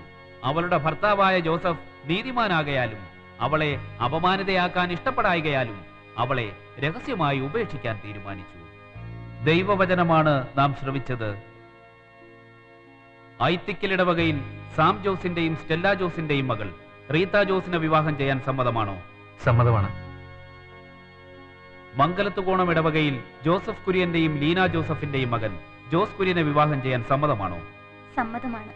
[SPEAKER 4] അവളുടെ ഭർത്താവായ ജോസഫ് നീതിമാനാകയാലും അവളെ അപമാനിതയാക്കാൻ ഇഷ്ടപ്പെടായികയാലും അവളെ രഹസ്യമായി ഉപേക്ഷിക്കാൻ തീരുമാനിച്ചു. ദൈവവചനമാണ് നാം ശ്രവിച്ചത്. ഐത്തിക്കലിടവകയിൽ സാം ജോസിന്റെയും സ്റ്റെല്ല ജോസിന്റെയും മകൾ റീത്ത ജോസിനെ വിവാഹം ചെയ്യാൻ സമ്മതമാണോ?
[SPEAKER 12] സമ്മതമാണ്.
[SPEAKER 4] മംഗലത്തുകോണം ഇടവകയിൽ ജോസഫ് കുര്യന്റെയും ലീന ജോസഫിന്റെയും മകൻ ജോസ് കുര്യനെ വിവാഹം ചെയ്യാൻ സമ്മതമാണോ?
[SPEAKER 5] സമ്മതമാണ്.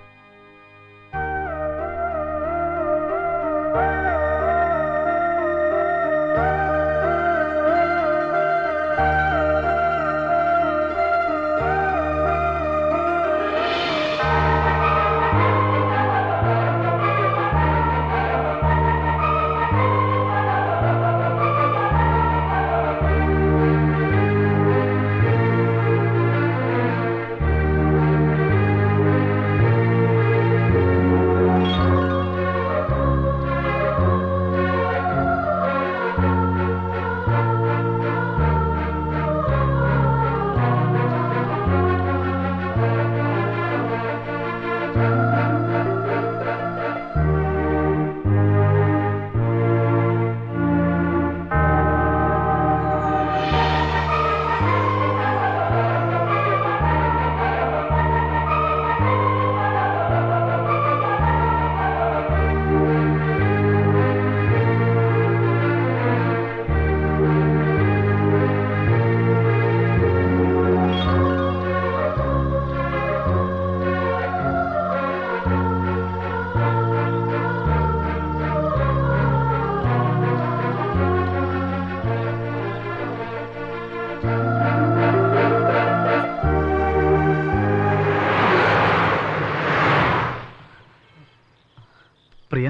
[SPEAKER 2] പ്രിയ,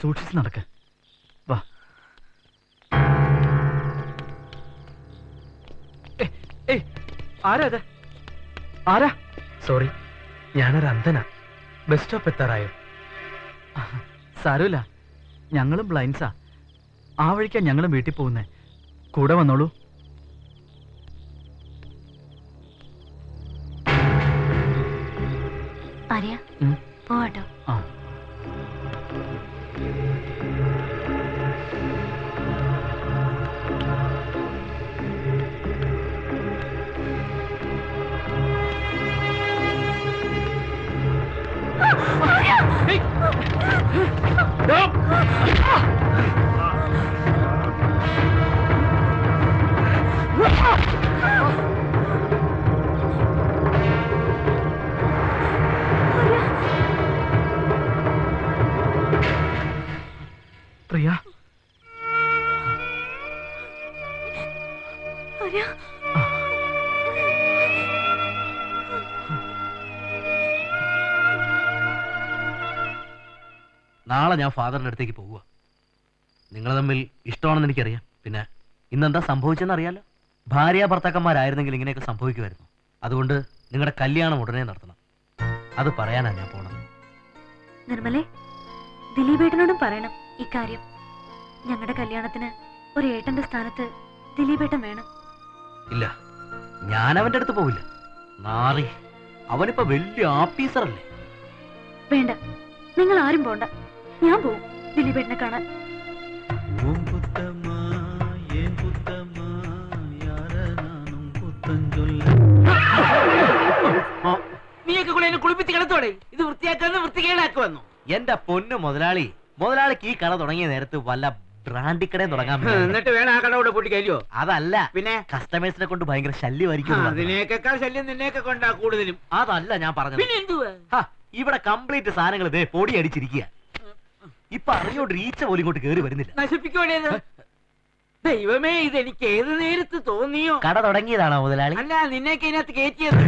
[SPEAKER 2] സൂക്ഷിച്ച് നടക്ക്. വാ. ആരാ അത്? ആരാ?
[SPEAKER 11] സോറി, ഞാനൊരു അന്ധനാ. Bus stop എത്താറായോ?
[SPEAKER 2] സാരമില്ല, ഞങ്ങളും ബ്ലൈൻഡ്സാ. ആ വഴിക്കാ ഞങ്ങളും വീട്ടിൽ പോകുന്നേ. കൂടെ വന്നോളൂ.
[SPEAKER 5] ആര്യ, പോവാട്ടോ.
[SPEAKER 2] ആ. പ്രിയ,
[SPEAKER 5] ആര്യ,
[SPEAKER 7] നാളെ ഞാൻ ഫാദറിന്റെ അടുത്തേക്ക് പോവുക. നിങ്ങൾ തമ്മിൽ ഇഷ്ടമാണെന്ന് എനിക്കറിയാം. പിന്നെ ഇന്നെന്താ സംഭവിച്ചെന്ന് അറിയാലോ. ഭാര്യ ഭർത്താക്കന്മാരായിരുന്നെങ്കിൽ ഇങ്ങനെയൊക്കെ സംഭവിക്കുമായിരുന്നു. അതുകൊണ്ട് നിങ്ങളുടെ കല്യാണം ഉടനെ നടത്തണം. അത് പറയാനാണ് ഞാൻ പോണത്.
[SPEAKER 5] നിർമ്മലേ, ദിലീപേട്ടനോടും പറയണം ഇക്കാര്യം. ഞങ്ങളുടെ കല്യാണത്തിന് ഒരു ഏട്ടന്റെ സ്ഥാനത്ത് ദിലീപേട്ടൻ വേണം.
[SPEAKER 7] ഇല്ല, ഞാൻ അവന്റെ അടുത്ത് പോവില്ല. നാറി, അവനിപ്പോ വലിയ ഓഫീസറല്ലേ.
[SPEAKER 5] വേണ്ട, നിങ്ങൾ ആരും പോണ്ട. ഞാൻ പോവും ദിലീപേട്ടനെ കാണാൻ.
[SPEAKER 9] നീയൊക്കെ കൂടെ എന്നെ കുളിപ്പിച്ച് കിടത്തോടെ. ഇത് വൃത്തിയാക്കാന്ന് വൃത്തികേടാക്കുവന്നു.
[SPEAKER 7] എന്റെ പൊന്നു മുതലാളി, മുതലാളിക്ക് ഈ കട തുടങ്ങിയ നേരത്ത് വല്ല ബ്രാൻഡി കടയും തുടങ്ങാൻ പറ്റും.
[SPEAKER 9] എന്നിട്ട് വേണം ആ കട കൂടെ പൊട്ടിക്കല്ലോ.
[SPEAKER 7] അതല്ല,
[SPEAKER 9] പിന്നെ
[SPEAKER 7] കസ്റ്റമേഴ്സിനെ കൊണ്ട് ഭയങ്കര ശല്യമായിരിക്കും.
[SPEAKER 9] അതിനേക്കാൾ ശല്യം നിന്നെയൊക്കെ കൊണ്ടാ കൂടുതലും.
[SPEAKER 7] അതല്ല ഞാൻ പറഞ്ഞത്.
[SPEAKER 9] പിന്നെ എന്തുവാ?
[SPEAKER 7] ഇവിടെ കംപ്ലീറ്റ് സാധനങ്ങൾ ഇതേ പൊടി അടിച്ചിരിക്കുക. ഇപ്പൊ അറിയോട്ട് ഈച്ച പോലും ഇങ്ങോട്ട് കയറി വരുന്നില്ല.
[SPEAKER 9] നശിപ്പിക്കോടേത്. ദൈവമേ, ഇതെനിക്ക് ഏത് നേരത്ത് തോന്നിയോ?
[SPEAKER 7] കട തുടങ്ങിയതാണോ മുതലാളി?
[SPEAKER 9] അല്ല, നിന്നെയൊക്കെ ഇതിനകത്ത് കയറ്റിയത്.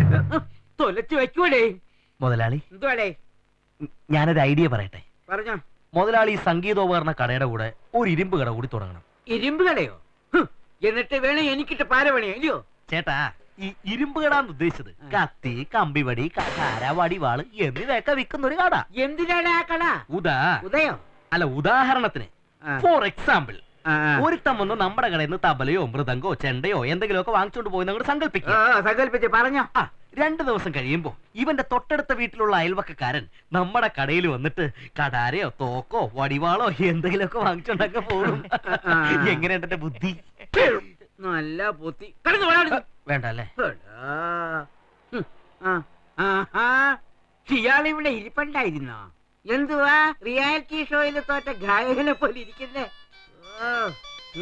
[SPEAKER 9] തൊലച്ചു വെക്കൂടേ
[SPEAKER 7] മുതലാളി.
[SPEAKER 9] എന്തുവാടേ?
[SPEAKER 7] ഞാനൊരു ഐഡിയ പറയട്ടെ.
[SPEAKER 9] പറഞ്ഞോ.
[SPEAKER 7] മുതലാളി സംഗീതോപകരണ കടയുടെ കൂടെ ഒരു ഇരുമ്പ് കട കൂടി തുടങ്ങണം.
[SPEAKER 9] ഇരുമ്പ് കടയോ? എന്നിട്ട് വേണം എനിക്കിട്ട് പാരപണിയോ? ഇല്ലയോ
[SPEAKER 7] ചേട്ടാ, ഈ ഇരുമ്പ് കടാന്ന് ഉദ്ദേശിച്ചത് കത്തി, കമ്പിവടി, കര, വടിവാള് എന്നിവയൊക്കെ വിൽക്കുന്ന ഒരു കട.
[SPEAKER 9] എന്തിനാണ് ആ കട? ഉദയോ?
[SPEAKER 7] അല്ല, ഉദാഹരണത്തിന് ഫോർ എക്സാമ്പിൾ, ഒരുത്തം വന്ന് നമ്മുടെ കടയിൽ നിന്ന് തബലയോ മൃദംഗോ ചെണ്ടയോ എന്തെങ്കിലുമൊക്കെ വാങ്ങിച്ചോണ്ട് പോയി നമ്മൾ
[SPEAKER 9] സങ്കല്പിച്ച് പറഞ്ഞോ.
[SPEAKER 7] 2 ദിവസം കഴിയുമ്പോ ഇവന്റെ തൊട്ടടുത്ത വീട്ടിലുള്ള അയൽവക്കക്കാരൻ നമ്മുടെ കടയിൽ വന്നിട്ട് കടാരയോ തോക്കോ വടിവാളോ എന്തെങ്കിലുമൊക്കെ വാങ്ങിച്ചോണ്ടൊക്കെ പോകും. എങ്ങനെയുണ്ട് എന്റെ ബുദ്ധി?
[SPEAKER 9] നല്ല ബുദ്ധി.
[SPEAKER 7] വേണ്ട അല്ലേ?
[SPEAKER 9] ഇയാളിവിടെ ഇരിപ്പണ്ടായിരുന്നോ? എന്തുവാ റിയാലിറ്റി ഷോയിൽ തോറ്റ ഗായകനെ പോലെ ഇരിക്കുന്നേ?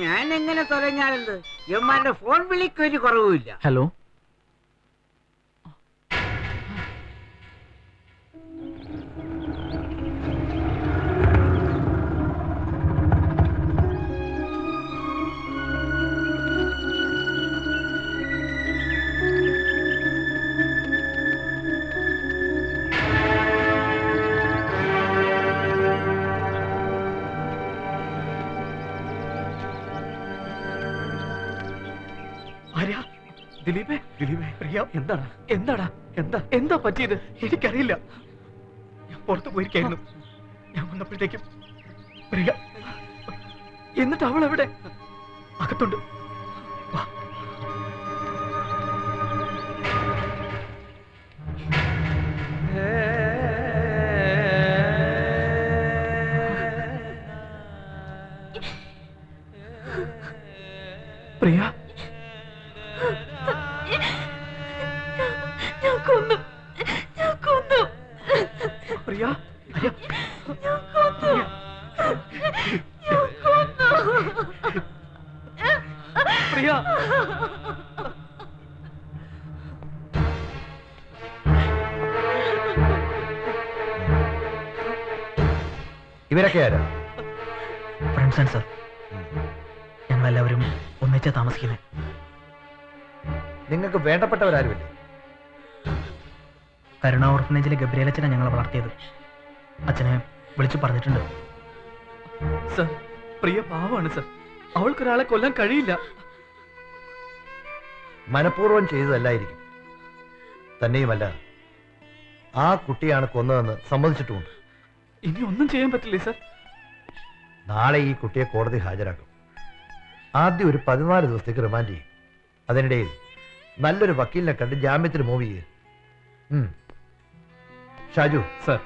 [SPEAKER 9] ഞാൻ എങ്ങനെ തുറഞ്ഞാലെന്ത്? എമ്മാരുടെ ഫോൺ വിളിക്കൊരു കുറവുമില്ല.
[SPEAKER 2] ഹലോ, ദിലീപേ, പ്രിയ, എന്താടാ എന്താടാ എന്താ എന്താ പറ്റിയത്? എനിക്കറിയില്ല. ഞാൻ പുറത്തു പോയിരിക്കായിരുന്നു. ഞാൻ വന്നപ്പോഴത്തേക്കും പ്രിയ, എന്നിട്ട് അവൾ എവിടെ? അകത്തുണ്ട്. വാ. പ്രിയ, പ്രിയ, പ്രിയ,
[SPEAKER 12] ഇവരൊക്കെ ആരാ?
[SPEAKER 2] Friends sir. ഞങ്ങളെല്ലാവരും ഒന്നിച്ചാ താമസിക്കുന്നത്.
[SPEAKER 12] നിങ്ങൾക്ക് വേണ്ടപ്പെട്ടവരാരുമില്ലേ?
[SPEAKER 2] കരുണ ഓർഫനേജിലെ ഗബ്രിയേലച്ഛനെ ഞങ്ങൾ വളർത്തിയത്. അച്ഛനെ വിളിച്ചു പറഞ്ഞിട്ടുണ്ട്. സർ, പ്രിയ പാവമാണ് സർ. അവൾക്കൊരാളെ കൊല്ലാൻ കഴിയില്ല.
[SPEAKER 13] മനഃപൂർവ്വം ചെയ്തതല്ലായിരിക്കും. തന്നെയുമല്ല, ആ കുട്ടിയാണ് കൊന്നതെന്ന് സമ്മതിച്ചിട്ടുമുണ്ട്.
[SPEAKER 2] ഇനി ഒന്നും ചെയ്യാൻ പറ്റില്ലേ സർ?
[SPEAKER 13] നാളെ ഈ കുട്ടിയെ കോടതി ഹാജരാക്കും. ആദ്യം ഒരു 14 ദിവസത്തേക്ക് റിമാൻഡ് ചെയ്യും. അതിനിടയിൽ നല്ലൊരു വക്കീലിനെ കണ്ട് ജാമ്യത്തിന് മൂവ് ചെയ്യും. ഷാജു
[SPEAKER 2] സർ,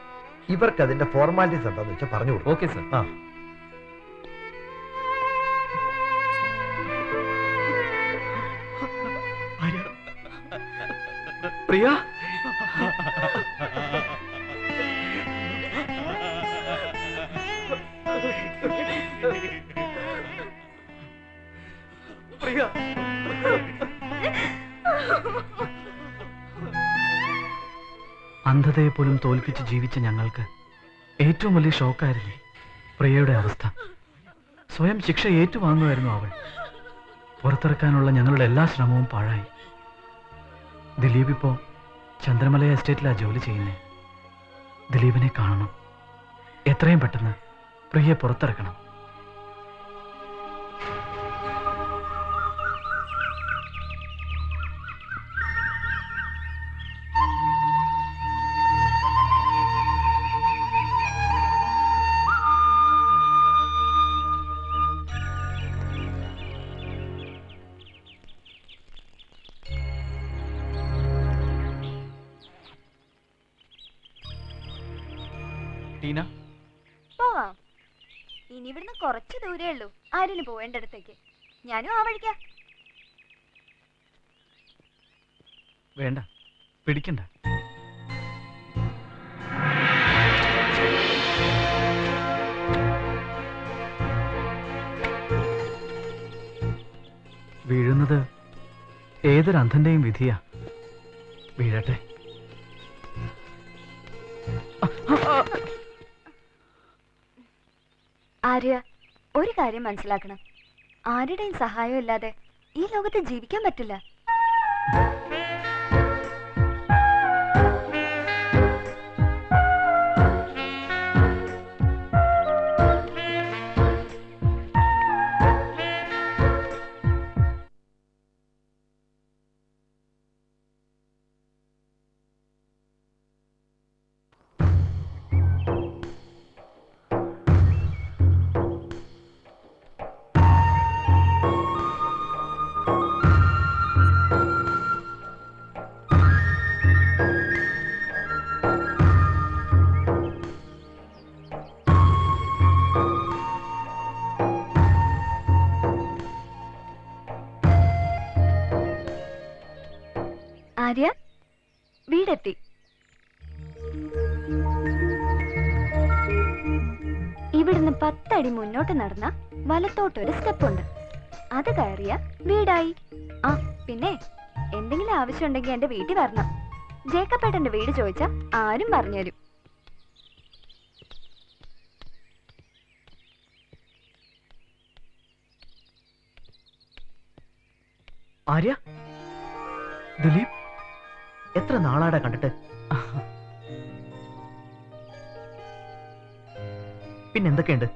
[SPEAKER 13] ഇവർക്ക് അതിന്റെ ഫോർമാലിറ്റീസ് എന്താന്ന് വെച്ചാൽ പറഞ്ഞു കൊടുക്കും.
[SPEAKER 2] Okay sir.
[SPEAKER 13] ആ,
[SPEAKER 2] പ്രിയ, പ്രിയ, അന്ധതയെ പോലും തോൽപ്പിച്ച് ജീവിച്ച ഞങ്ങൾക്ക് ഏറ്റവും വലിയ ഷോക്കായിരുന്നു പ്രിയയുടെ അവസ്ഥ. സ്വയം ശിക്ഷ ഏറ്റുവാങ്ങുമായിരുന്നു അവൾ. പുറത്തിറക്കാനുള്ള ഞങ്ങളുടെ എല്ലാ ശ്രമവും പാഴായി. ദിലീപ് ഇപ്പോ ചന്ദ്രമല എസ്റ്റേറ്റിലാണ് ജോലി ചെയ്യുന്നത്. ദിലീപിനെ കാണണം. എത്രയും പെട്ടെന്ന് പ്രിയയെ പുറത്തിറക്കണം. ടീന,
[SPEAKER 5] പോവാം. ഇനി ഇവിടുന്ന് കുറച്ച് ദൂരേ ഉള്ളൂ ആരിന് പോവേണ്ടടുത്തേക്ക്. ഞാനും ആ വഴിക്കാ.
[SPEAKER 2] വേണ്ട, പിടിക്കണ്ട. വീഴുന്നത് ഏതൊരു അന്ധന്റെയും വിധിയാ. വീഴട്ടെ.
[SPEAKER 5] ആര്യ, ഒരു കാര്യം മനസ്സിലാക്കണം. ആരുടെയും സഹായം ഇല്ലാതെ ഈ ലോകത്ത് ജീവിക്കാൻ പറ്റില്ല. ആര്യ, വീടെത്തി. ഇവിടുന്ന് 10 അടി മുന്നോട്ട് നടന്ന വലത്തോട്ടൊരു സ്റ്റെപ്പ് ഉണ്ട്. അത് കയറിയ വീടായി. ആ പിന്നെ എന്തെങ്കിലും ആവശ്യമുണ്ടെങ്കിൽ എന്റെ വീട്ടിൽ വരണം. ജേക്കപ്പേട്ടന്റെ വീട് ചോദിച്ചാ ആരും പറഞ്ഞുതരും.
[SPEAKER 2] ആര്യ, ദിലീപ്, എത്ര നാളാടാ കണ്ടിട്ട്? പിന്നെന്തൊക്കെയുണ്ട്?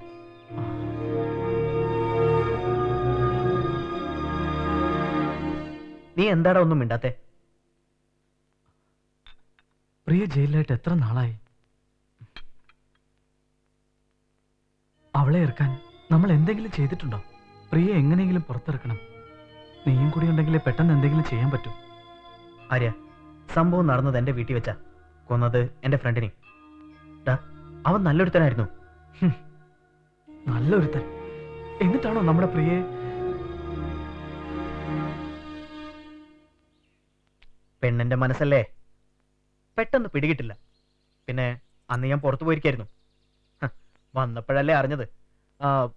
[SPEAKER 2] നീ എന്താടാ ഒന്നും മിണ്ടാത്തെ? പ്രിയ ജയിലിലായിട്ട് എത്ര നാളായി? അവളെ ഇറക്കാൻ നമ്മൾ എന്തെങ്കിലും ചെയ്തിട്ടുണ്ടോ? പ്രിയ എങ്ങനെയെങ്കിലും പുറത്തിറക്കണം. നീയും കൂടി ഉണ്ടെങ്കിലേ പെട്ടെന്ന് എന്തെങ്കിലും ചെയ്യാൻ പറ്റൂ. ആര്യ, സംഭവം നടന്നത് എന്റെ വീട്ടിൽ വെച്ചാ. കൊന്നത് എന്റെ ഫ്രണ്ടിനെ. അവൻ നല്ലൊരുത്തനായിരുന്നു. നല്ലൊരുത്തൻ എന്നിട്ടാണോ നമ്മുടെ പ്രിയെ? പെണ്ണിന്റെ മനസ്സല്ലേ, പെട്ടെന്ന് പിടികിട്ടില്ല. പിന്നെ അന്ന് ഞാൻ പുറത്തു പോയിരിക്കായിരുന്നു. വന്നപ്പോഴല്ലേ അറിഞ്ഞത്.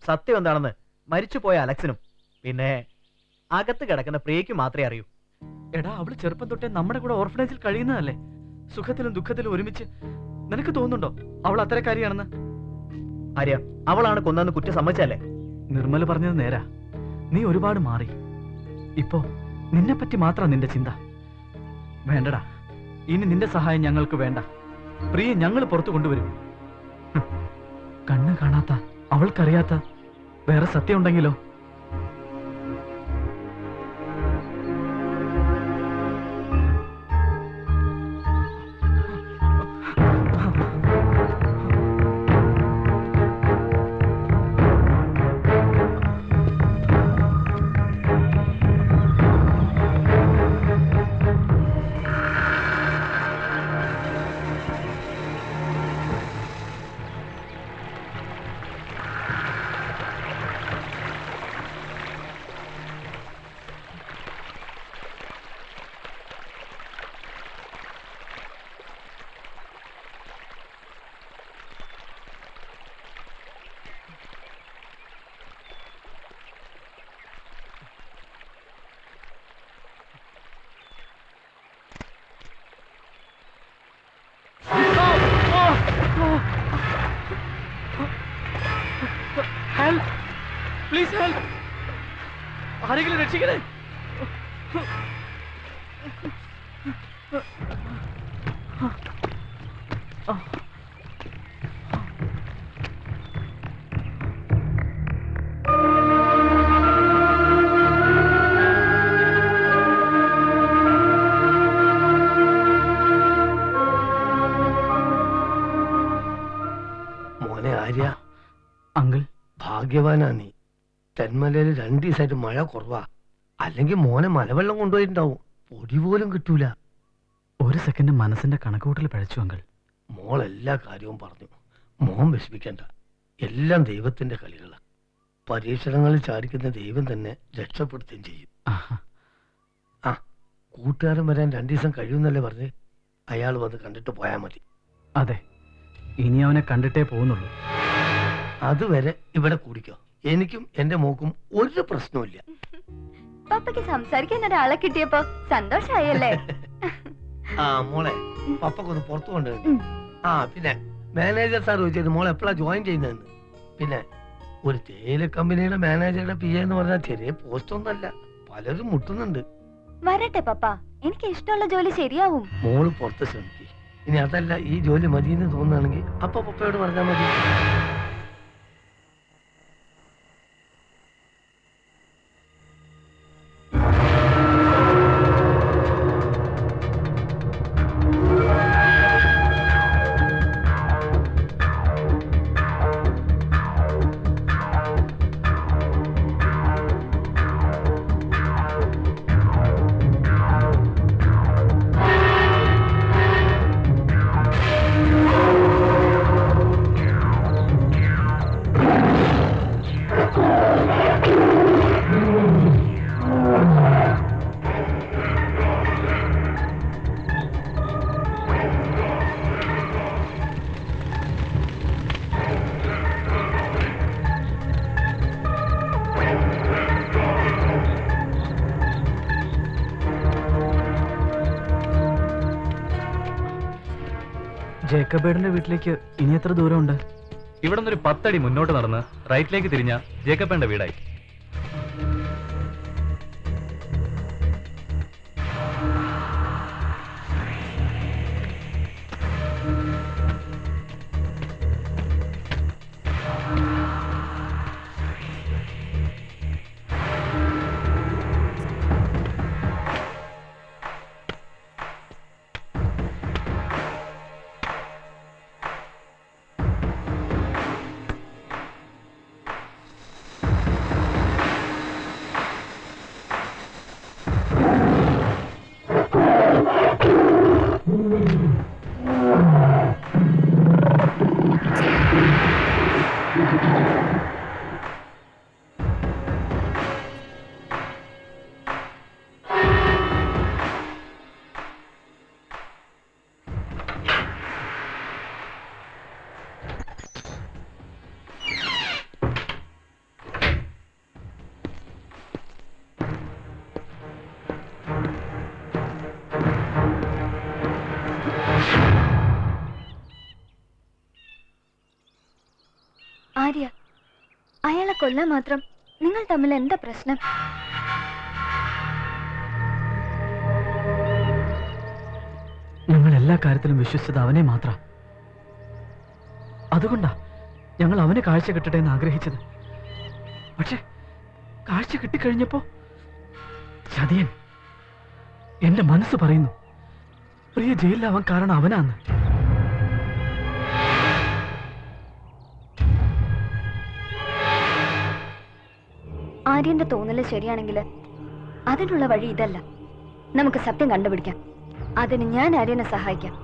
[SPEAKER 2] സത്യം എന്താണെന്ന് മരിച്ചുപോയ അലക്സിനും പിന്നെ അകത്ത് കിടക്കുന്ന പ്രിയയ്ക്ക് മാത്രമേ അറിയൂ. എടാ, അവള് ചെറുപ്പം തൊട്ടേ നമ്മുടെ കൂടെ ഓർഫനേജിൽ കഴിയുന്നതല്ലേ? സുഖത്തിലും ദുഃഖത്തിലും ഒരുമിച്ച്. നിനക്ക് തോന്നുന്നുണ്ടോ അവൾ അത്തരക്കാരിയാണെന്ന്? ആര്യ, അവളാണ് കൊന്നെന്ന് കുറ്റം സമ്മതിച്ചല്ലേ? നിർമ്മല പറഞ്ഞത് നേരാ. നീ ഒരുപാട് മാറി. ഇപ്പോ നിന്നെ പറ്റി മാത്രം നിന്റെ ചിന്ത. വേണ്ടടാ, ഇനി നിന്റെ സഹായം ഞങ്ങൾക്ക് വേണ്ട. പ്രിയ ഞങ്ങൾ പുറത്തു കൊണ്ടുവരും. കണ്ണ് കാണാത്ത, അവൾക്കറിയാത്ത വേറെ സത്യം ഉണ്ടെങ്കിലോ?
[SPEAKER 1] ഹെൽപ്പ്, പ്ലീസ് ഹെൽപ്പ്, ആരെങ്കിലും രക്ഷിക്കണേ.
[SPEAKER 14] മോനെ ആര്യ,
[SPEAKER 2] അങ്കിൾ
[SPEAKER 14] ഭാഗ്യവാനാ നീ. തെന്മലയിൽ 2 ദിവസമായിട്ട് മഴ കുറവാ. അല്ലെങ്കിൽ മോനെ മലവെള്ളം കൊണ്ടുപോയിട്ടുണ്ടാവും. പൊടി പോലും കിട്ടൂല.
[SPEAKER 2] ഒരു സെക്കൻഡ് മനസ്സിന്റെ കണക്കുകൂട്ടൽ പഴച്ചു അങ്കിൾ.
[SPEAKER 14] മോൾ എല്ലാ കാര്യവും പറഞ്ഞു. മോൻ വിഷമിക്കണ്ട. എല്ലാം ദൈവത്തിന്റെ കളികളാ. പരീക്ഷണങ്ങളിൽ ചാടിക്കുന്ന ദൈവം തന്നെ രക്ഷപ്പെടുത്തുകയും ചെയ്യും. ആ, കൂട്ടുകാരൻ വരാൻ 2 ദിവസം കഴിയുന്നല്ലേ പറഞ്ഞ്? അയാൾ വന്ന് കണ്ടിട്ട് പോയാൽ മതി.
[SPEAKER 2] അതെ, ഇനി അവനെ കണ്ടിട്ടേ പോകുന്നുള്ളൂ.
[SPEAKER 14] അതുവരെ ഇവിടെ കൂടിക്കോ. എനിക്കും എന്റെ മോക്കും ഒരു പ്രശ്നവുമില്ല.
[SPEAKER 5] പപ്പയ്ക്ക് സംസാരിക്കാൻ ഒരാളെ കിട്ടിയപ്പോ സന്തോഷായല്ലേ?
[SPEAKER 14] ആ മോളെ, പപ്പക്കൊന്ന് പുറത്തു കൊണ്ടുവന്നു. ആ പിന്നെ മാനേജർ സാർ ചോദിച്ചത് മോൾ എപ്പോഴാ ജോയിൻ ചെയ്യുന്നതെന്ന്. പിന്നെ ഒരു തേയില കമ്പനിയുടെ മാനേജറുടെ പി എന്ന് പറഞ്ഞാൽ ചെറിയ പോസ്റ്റ് ഒന്നല്ല, പലരും മുട്ടുന്നുണ്ട്.
[SPEAKER 5] വരട്ടെ പപ്പ, എനിക്ക് ഇഷ്ടമുള്ള ജോലി ശരിയാവും.
[SPEAKER 14] മോള് പുറത്ത് ശ്രമിക്കും. ഇനി അതല്ല, ഈ ജോലി മതിയെന്ന് തോന്നുകയാണെങ്കിൽ അപ്പൊ പപ്പയോട് പറഞ്ഞാൽ മതി.
[SPEAKER 2] ജേക്കബേടിന്റെ വീട്ടിലേക്ക് ഇനി എത്ര ദൂരമുണ്ട്?
[SPEAKER 12] ഇവിടെ നിന്നൊരു 10 അടി മുന്നോട്ട് നടന്ന് റൈറ്റിലേക്ക് തിരിഞ്ഞ ജേക്കബേന്റെ വീടായി.
[SPEAKER 5] ആര്യ, അയാളെ കൊല്ലാൻ മാത്രം നിങ്ങൾ തമ്മിൽ എന്താ പ്രശ്നം?
[SPEAKER 2] ഞങ്ങൾ എല്ലാ കാര്യത്തിലും വിശ്വസിച്ചത് അവനെ മാത്രം. അതുകൊണ്ടാ ഞങ്ങൾ അവന് കാഴ്ച കിട്ടട്ടെ എന്ന് ആഗ്രഹിച്ചത്. പക്ഷെ കാഴ്ച കിട്ടിക്കഴിഞ്ഞപ്പോ ചതിയൻ. എന്റെ മനസ്സ് പറയുന്നു പ്രിയ ജയിലിലാവാൻ കാരണം അവനാന്ന്.
[SPEAKER 5] ആര്യന്റെ തോന്നല് ശരിയാണെങ്കിൽ അതിനുള്ള വഴി ഇതല്ല. നമുക്ക് സത്യം കണ്ടുപിടിക്കാം. അതിന് ഞാൻ ആര്യനെ സഹായിക്കാം.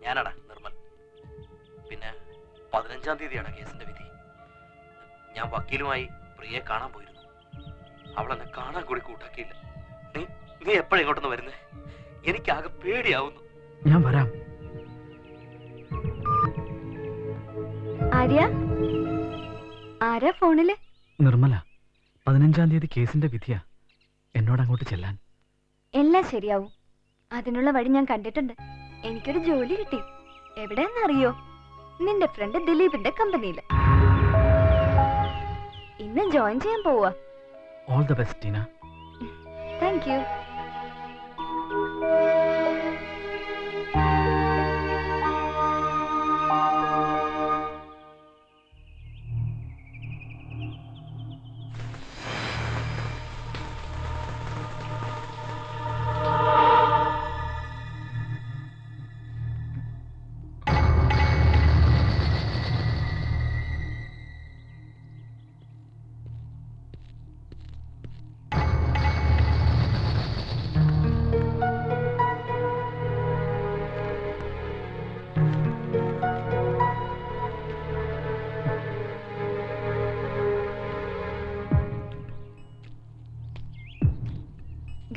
[SPEAKER 7] ഞാനാടാ നിർമ്മൽ. പിന്നെ 15-ാം തീയതിയാണ് കേസിന്റെ വിധി. ഞാൻ വക്കീലുമായി പ്രിയെ കാണാൻ പോയിരുന്നു. അവൾ എന്നെ കാണാൻ കൂടി കൂട്ടാക്കിയില്ല. നീ എപ്പോഴെങ്ങോട്ടൊന്ന് വരുന്നേ? എനിക്കാകെ പേടിയാവുന്നു.
[SPEAKER 2] ഞാൻ വരാം.
[SPEAKER 5] ആരാ ഫോണില്?
[SPEAKER 2] നിർമ്മല. 15-ാം തീയതി കേസിന്റെ വിധിയാ. എന്നോട് അങ്ങോട്ട് ചെല്ലാൻ.
[SPEAKER 5] എല്ലാം ശരിയാവും. അതിനുള്ള വഴി ഞാൻ കണ്ടിട്ടുണ്ട്. എനിക്കൊരു ജോലി കിട്ടി. എവിടെയെന്നറിയോ? നിന്റെ ഫ്രണ്ട് ദിലീപിന്റെ കമ്പനിയില്. ഇന്ന് ജോയിൻ ചെയ്യാൻ പോവാ.
[SPEAKER 2] All the best Tina.
[SPEAKER 5] Thank you.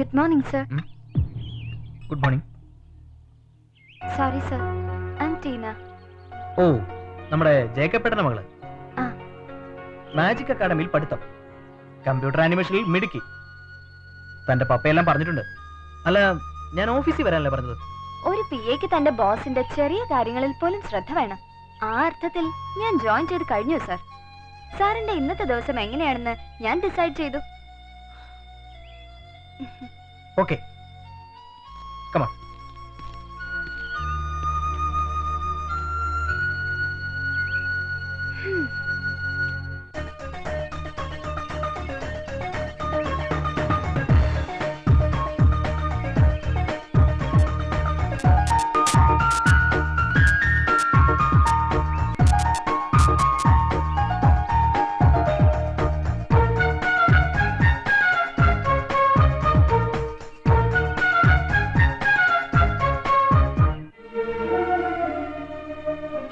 [SPEAKER 5] Good morning, sir.
[SPEAKER 15] Good morning.
[SPEAKER 5] Sorry, sir. I'm Tina.
[SPEAKER 15] ഓ, നമ്മുടെ ജേക്കബേട്ടന്റെ മകള്.
[SPEAKER 5] ആ.
[SPEAKER 15] മാജിക് അക്കാഡമിയിൽ പഠിത്തം. കമ്പ്യൂട്ടർ ആനിമേഷനിൽ മിടുക്കി. തന്റെ പപ്പയെല്ലാം പറഞ്ഞിട്ടുണ്ട്. അല്ല, ഞാൻ ഓഫീസിൽ വരാനല്ലേ പറഞ്ഞത്?
[SPEAKER 5] ഒരു PAക്ക് തന്റെ ബോസിന്റെ ചെറിയ കാര്യങ്ങളിൽ പോലും ശ്രദ്ധ വേണം. ആ അർത്ഥത്തിൽ ഞാൻ ജോയിൻ ചെയ്ത് കഴിഞ്ഞു, സർ. സാറിന്റെ ഇന്നത്തെ ദിവസം എങ്ങനെയാണെന്ന് ഞാൻ ഡിസൈഡ് ചെയ്തു.
[SPEAKER 15] Okay, come on.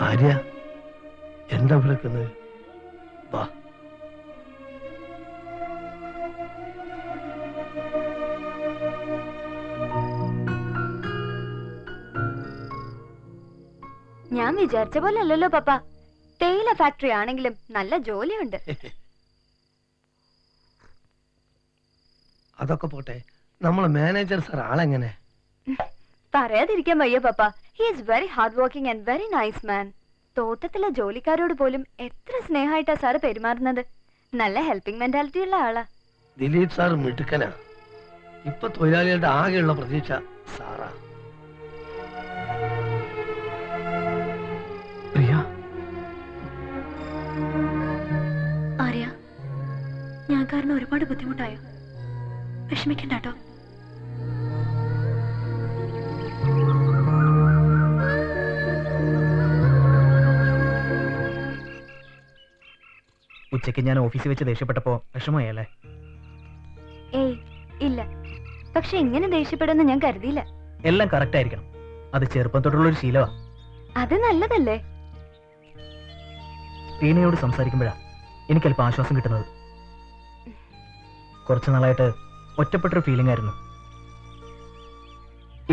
[SPEAKER 14] ആര്യ, എന്താ വിളിക്കുന്നത്? വാ.
[SPEAKER 5] ഞാൻ വിചാരിച്ച പോലെ അല്ലല്ലോ പപ്പ. തേയില ഫാക്ടറി ആണെങ്കിലും നല്ല ജോലിയുണ്ട്.
[SPEAKER 14] അതൊക്കെ പോട്ടെ, നമ്മളെ മാനേജർ സാർ ആളെങ്ങനെ?
[SPEAKER 5] പറയാതിരിക്കാൻ വയ്യ പപ്പ. He is very hard working and very nice man. തോട്ടത്തിലെ ജോലിക്കാരോട് പോലും എത്ര സ്നേഹമായിട്ടാ സാറ് പെരുമാറുന്നത്. നല്ല ഹെൽപ്പിംഗ് മെന്റാലിറ്റി ഉള്ള ആളാ.
[SPEAKER 14] ദിലീപ് സാർ മിടുക്കനാ. ഇപ്പൊ തൊഴിലാളികളുടെ ആകെയുള്ള പ്രതീക്ഷ സാറാ.
[SPEAKER 5] ആര്യ, ഞാൻ കാരണം ഒരുപാട് ബുദ്ധിമുട്ടായോ? വിഷമിക്കണ്ടോ?
[SPEAKER 15] ഉച്ചയ്ക്ക് ഞാൻ ഓഫീസിൽ വെച്ച് ദേഷ്യപ്പെട്ടപ്പോ വിഷമയല്ലേ?
[SPEAKER 5] ഏയ് ഇല്ല, പക്ഷെ ഇങ്ങനെ ദേഷ്യപ്പെടുന്ന ഞാൻ കരുതിയില്ല.
[SPEAKER 15] എല്ലാം കറക്റ്റ് ആയിരിക്കണം. അത് ചെറുപ്പം തൊട്ടുള്ള ഒരു ശീലമാ.
[SPEAKER 5] അത് നല്ലതല്ലേ?
[SPEAKER 15] ടീനയോട് സംസാരിക്കുമ്പോഴാ എനിക്കല്പം ആശ്വാസം കിട്ടുന്നത്. കുറച്ചു നാളായിട്ട് ഒറ്റപ്പെട്ടൊരു ഫീലിംഗ് ആയിരുന്നു.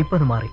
[SPEAKER 15] ഇപ്പൊ അത് മാറി.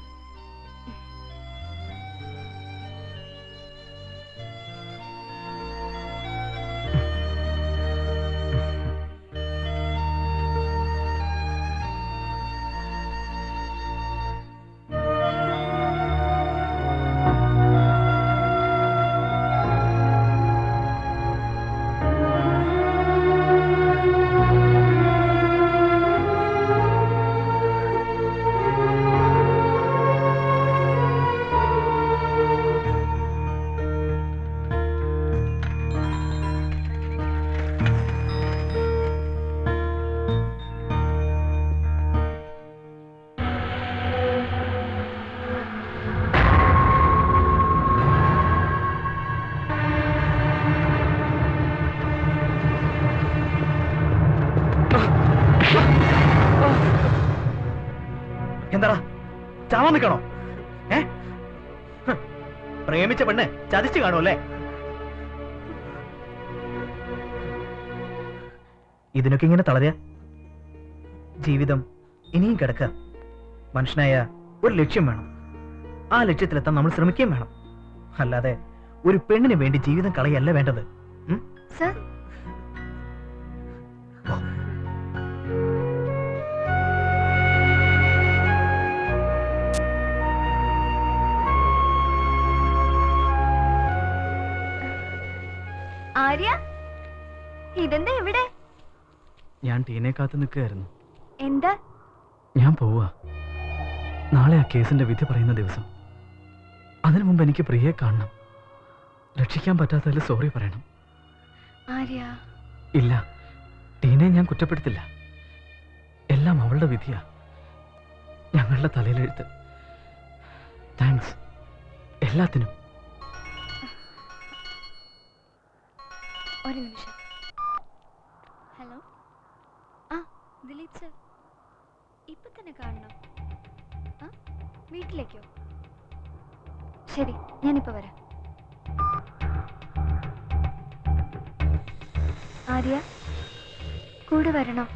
[SPEAKER 15] എന്താടാ ചാവാൻ നിൽക്കണോ? പ്രേമിച്ച പെണ്ണ് ചതിച്ചു കാണുമല്ലേ? ഇതിനൊക്കെ ഇങ്ങനെ തളരുക? ജീവിതം ഇനിയും കിടക്കുക. മനുഷ്യനായ ഒരു ലക്ഷ്യം വേണം. ആ ലക്ഷ്യത്തിലെത്താൻ നമ്മൾ ശ്രമിക്കുകയും വേണം. അല്ലാതെ ഒരു പെണ്ണിന് വേണ്ടി ജീവിതം കളയല്ല വേണ്ടത്.
[SPEAKER 5] സർ, ആര്യ, ഇതെന്താ ഇവിടെ?
[SPEAKER 2] ഞാൻ ടീനെ കാത്തു നിൽക്കുകയായിരുന്നു.
[SPEAKER 5] എന്താ?
[SPEAKER 2] ഞാൻ പോവാ. നാളെ ആ കേസിന്റെ വിധി പറയുന്ന ദിവസം. അതിനു മുമ്പ് എനിക്ക് പ്രിയയെ കാണണം. രക്ഷിക്കാൻ പറ്റാത്തതിൽ സോറി പറയണം.
[SPEAKER 5] ആര്യ,
[SPEAKER 2] ഇല്ല, ടീനെ ഞാൻ കുറ്റപ്പെടുത്തില്ല. എല്ലാം അവളുടെ വിധിയാ, ഞങ്ങളുടെ തലയിലെഴുത്ത്. താങ്ക്സ് എല്ലാത്തിനും.
[SPEAKER 5] ഒരു നിമിഷം. ഹലോ, ആ ദിലീപ് സർ, ഇപ്പൊ തന്നെ കാണണം. ആ, വീട്ടിലേക്കോ? ശരി, ഞാനിപ്പോ വരാം. ആര്യ, കൂടെ വരണോ?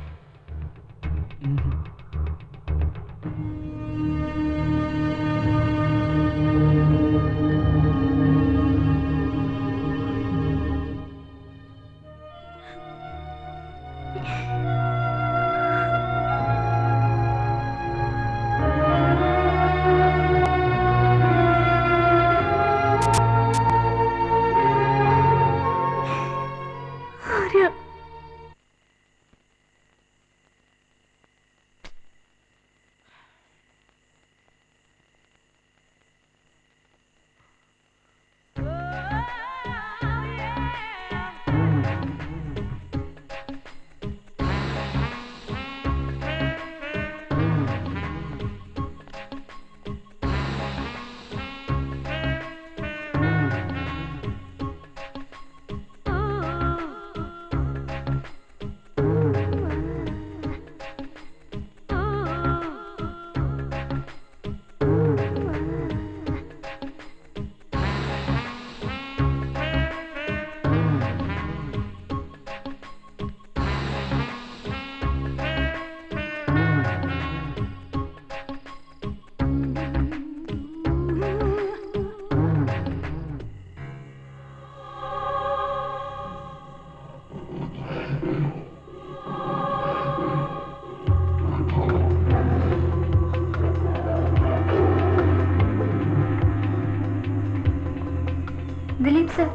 [SPEAKER 5] ദിലീപ് സർ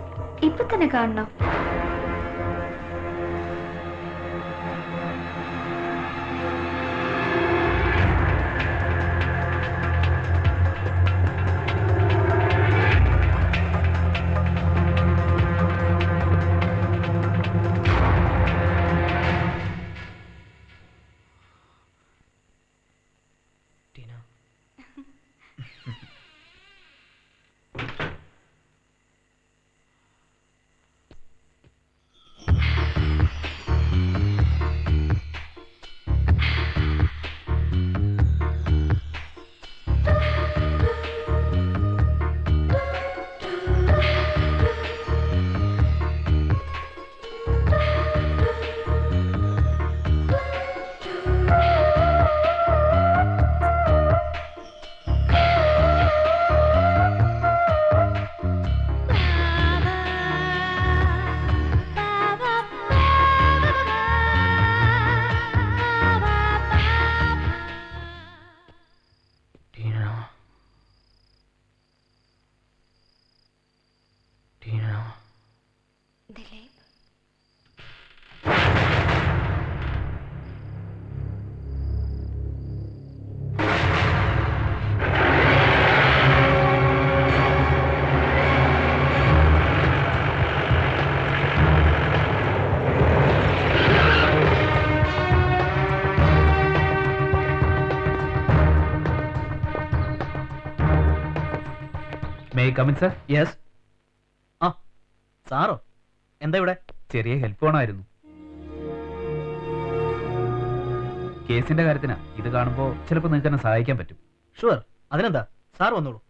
[SPEAKER 5] ഇപ്പൊ തന്നെ കാണണം.
[SPEAKER 4] May I come in sir?
[SPEAKER 2] Yes. ആ സാറോ? എന്താ ഇവിടെ?
[SPEAKER 4] ചെറിയ ഹെൽപ്പ് വേണമായിരുന്നു. കേസിന്റെ കാര്യത്തിനാ. ഇത് കാണുമ്പോൾ ചിലപ്പോൾ നിങ്ങൾക്ക് എന്നെ സഹായിക്കാൻ പറ്റും.
[SPEAKER 2] ഷുവർ. അതിനെന്താ, സാർ വന്നോളൂ.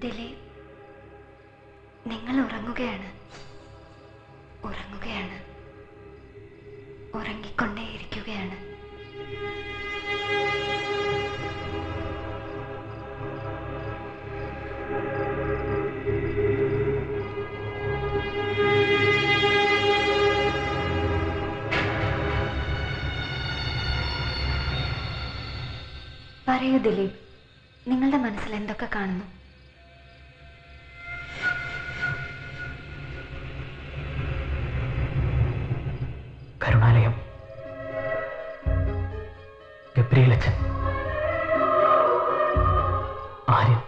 [SPEAKER 5] ദിലീപ്, നിങ്ങൾ ഉറങ്ങുകയാണ്, ഉറങ്ങുകയാണ്, ഉറങ്ങിക്കൊണ്ടേയിരിക്കുകയാണ്. പറയൂ ദിലീപ്, നിങ്ങളുടെ മനസ്സിൽ എന്തൊക്കെ കാണുന്നു?
[SPEAKER 2] കരുണാലയം, ഗബ്രിയേലച്ചൻ, ആര്യൻ,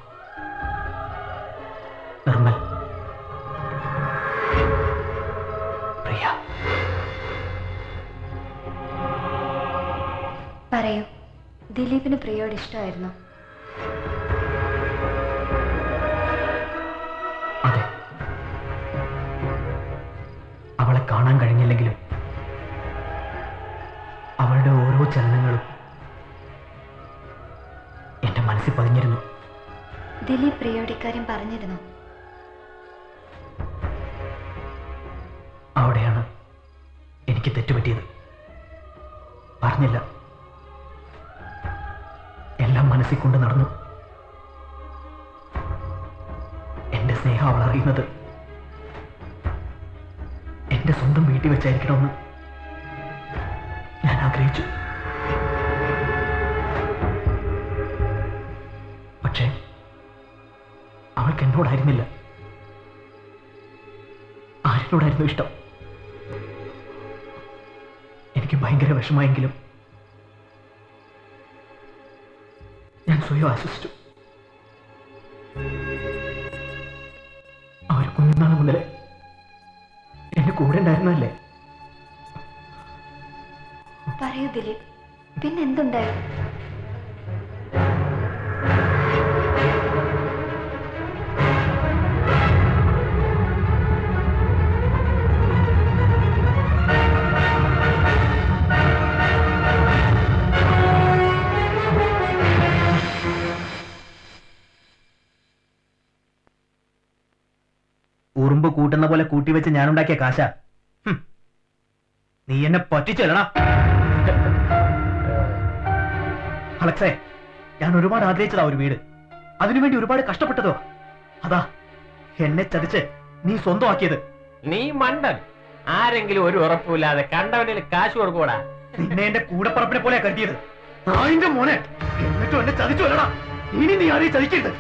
[SPEAKER 2] നിർമ്മൽ, പ്രിയ.
[SPEAKER 5] പറയൂ, ദിലീപിന് പ്രിയോട് ഇഷ്ടമായിരുന്നു?
[SPEAKER 2] അതെ. അവളെ കാണാൻ കഴിഞ്ഞില്ലെങ്കിലും അവളുടെ ഓരോ ചലനങ്ങളും എന്റെ മനസ്സിൽ പതിഞ്ഞിരുന്നു.
[SPEAKER 5] ദിലീപ് പ്രിയോട് ഇക്കാര്യം പറഞ്ഞിരുന്നു?
[SPEAKER 2] അവിടെയാണ് എനിക്ക് തെറ്റുപറ്റിയത്. പറഞ്ഞില്ല. എല്ലാം മനസ്സിൽ കൊണ്ട് നടന്നു. എന്റെ സ്നേഹം അവൾ അറിയുന്നത് എന്റെ സ്വന്തം വീട്ടിൽ വെച്ചായിരിക്കണമെന്ന് ഞാൻ ആഗ്രഹിച്ചു. പക്ഷേ അവൾക്ക് എന്നോടായിരുന്നില്ല, ആരിനോടായിരുന്നു ഇഷ്ടം. എനിക്ക് ഭയങ്കര വിഷമമെങ്കിലും ഞാൻ സ്വയം ആശ്വസിച്ചു. അവർ കുഞ്ഞുനാൾ മുതലേ എന്റെ കൂടെ ഉണ്ടായിരുന്നല്ലേ.
[SPEAKER 5] പറയൂ ദിലീപ്, പിന്നെന്തുണ്ടായി?
[SPEAKER 15] ഉറുമ്പ് കൂട്ടുന്ന പോലെ കൂട്ടിവെച്ച് ഞാനുണ്ടാക്കിയ കാശ. നീ എന്നെ പറ്റിച്ചല്ലടാ. അലക്സേ, ഞാൻ ഒരുപാട് ആഗ്രഹിച്ചതാ ഒരു വീട്. അതിനുവേണ്ടി ഒരുപാട് കഷ്ടപ്പെട്ടതോ. അതാ എന്നെ ചതിച്ച് നീ സ്വന്തമാക്കിയത്.
[SPEAKER 11] നീ മണ്ടൻ. ആരെങ്കിലും ഒരു ഉറപ്പില്ലാതെ കണ്ടവന്റെ കാശ് കൊടുക്കൂടാ.
[SPEAKER 15] നിന്നെ എന്റെ കൂടപ്പറപ്പിനെ പോലെ കരുതിയത്. നായിന്റെ മോനെ, എന്നിട്ടും എന്നെ ചതിച്ചു അല്ലടാ. ഇനി നീ ആരെയും ചതിക്കരുത്.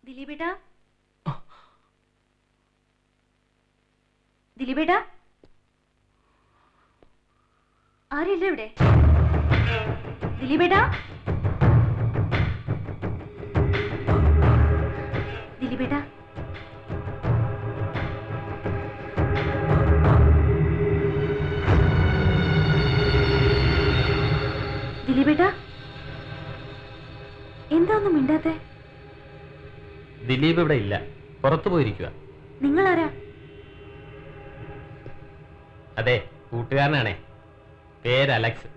[SPEAKER 5] ദിലീപേട്ടാ, ദിലീപേട്ടാ, ആരില്ല ഇവിടെ? ദിലീപേട്ടാ, ദിലീപേട്ടാ, ദിലീപേട്ടാ, എന്താ ഒന്നും മിണ്ടാത്തെ?
[SPEAKER 11] ദിലീപ് ഇവിടെ ഇല്ല, പുറത്തു പോയിരിക്കുക.
[SPEAKER 5] നിങ്ങളാരാ?
[SPEAKER 11] അതെ, കൂട്ടുകാരനാണേ. പേര് അലക്സ്.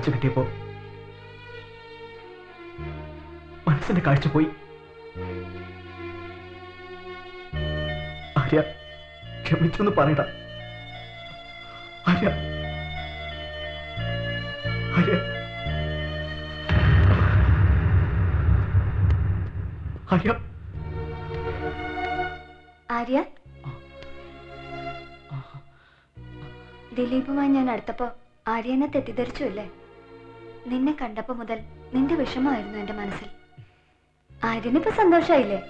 [SPEAKER 15] കാഴ്ച കിട്ടിയപ്പോ മനസ്സിന്റെ കാഴ്ച പോയി. ആര്യ, ക്ഷമിച്ചെന്ന് പറയട. ആര്യ, ആര്യ, ആര്യ,
[SPEAKER 5] ആര്യ, ദിലീപുമായി ഞാൻ അടുത്തപ്പോ ആര്യനെ തെറ്റിദ്ധരിച്ചു അല്ലേ? നിന്നെ കണ്ടപ്പോ മുതൽ നിന്റെ വിഷമമായിരുന്നു എന്റെ മനസ്സിൽ. ആര്യനിപ്പോ സന്തോഷായില്ലേ?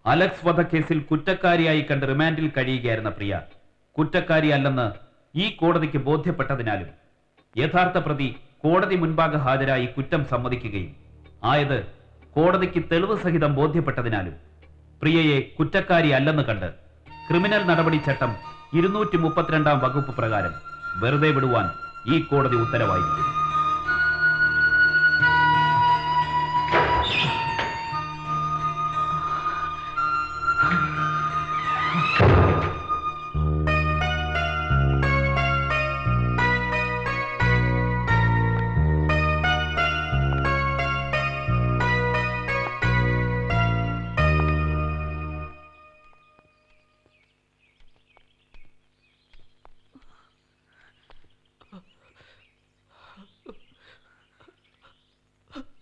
[SPEAKER 4] അലക്സ് വധക്കേസിൽ കുറ്റക്കാരിയായി കണ്ട് റിമാൻഡിൽ കഴിയുകയായിരുന്ന പ്രിയ കുറ്റക്കാരിയല്ലെന്ന് ഈ കോടതിക്ക് ബോധ്യപ്പെട്ടതിനാലും യഥാർത്ഥ പ്രതി കോടതി മുൻപാകെ ഹാജരായി കുറ്റം സമ്മതിക്കുകയും ആയത് കോടതിക്ക് തെളിവ് സഹിതം ബോധ്യപ്പെട്ടതിനാലും പ്രിയയെ കുറ്റക്കാരിയല്ലെന്ന് കണ്ട് ക്രിമിനൽ നടപടി ചട്ടം 232 വകുപ്പ് പ്രകാരം വെറുതെ വിടുവാൻ ഈ കോടതി ഉത്തരവായിരിക്കുന്നു.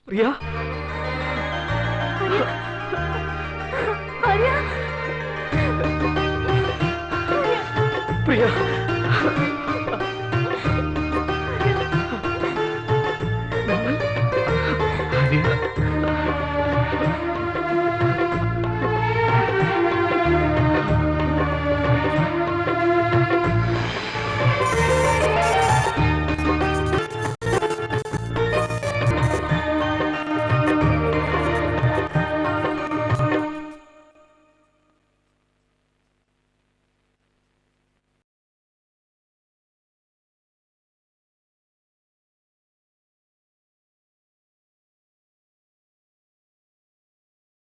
[SPEAKER 15] പ്രിയ, പ്രിയ,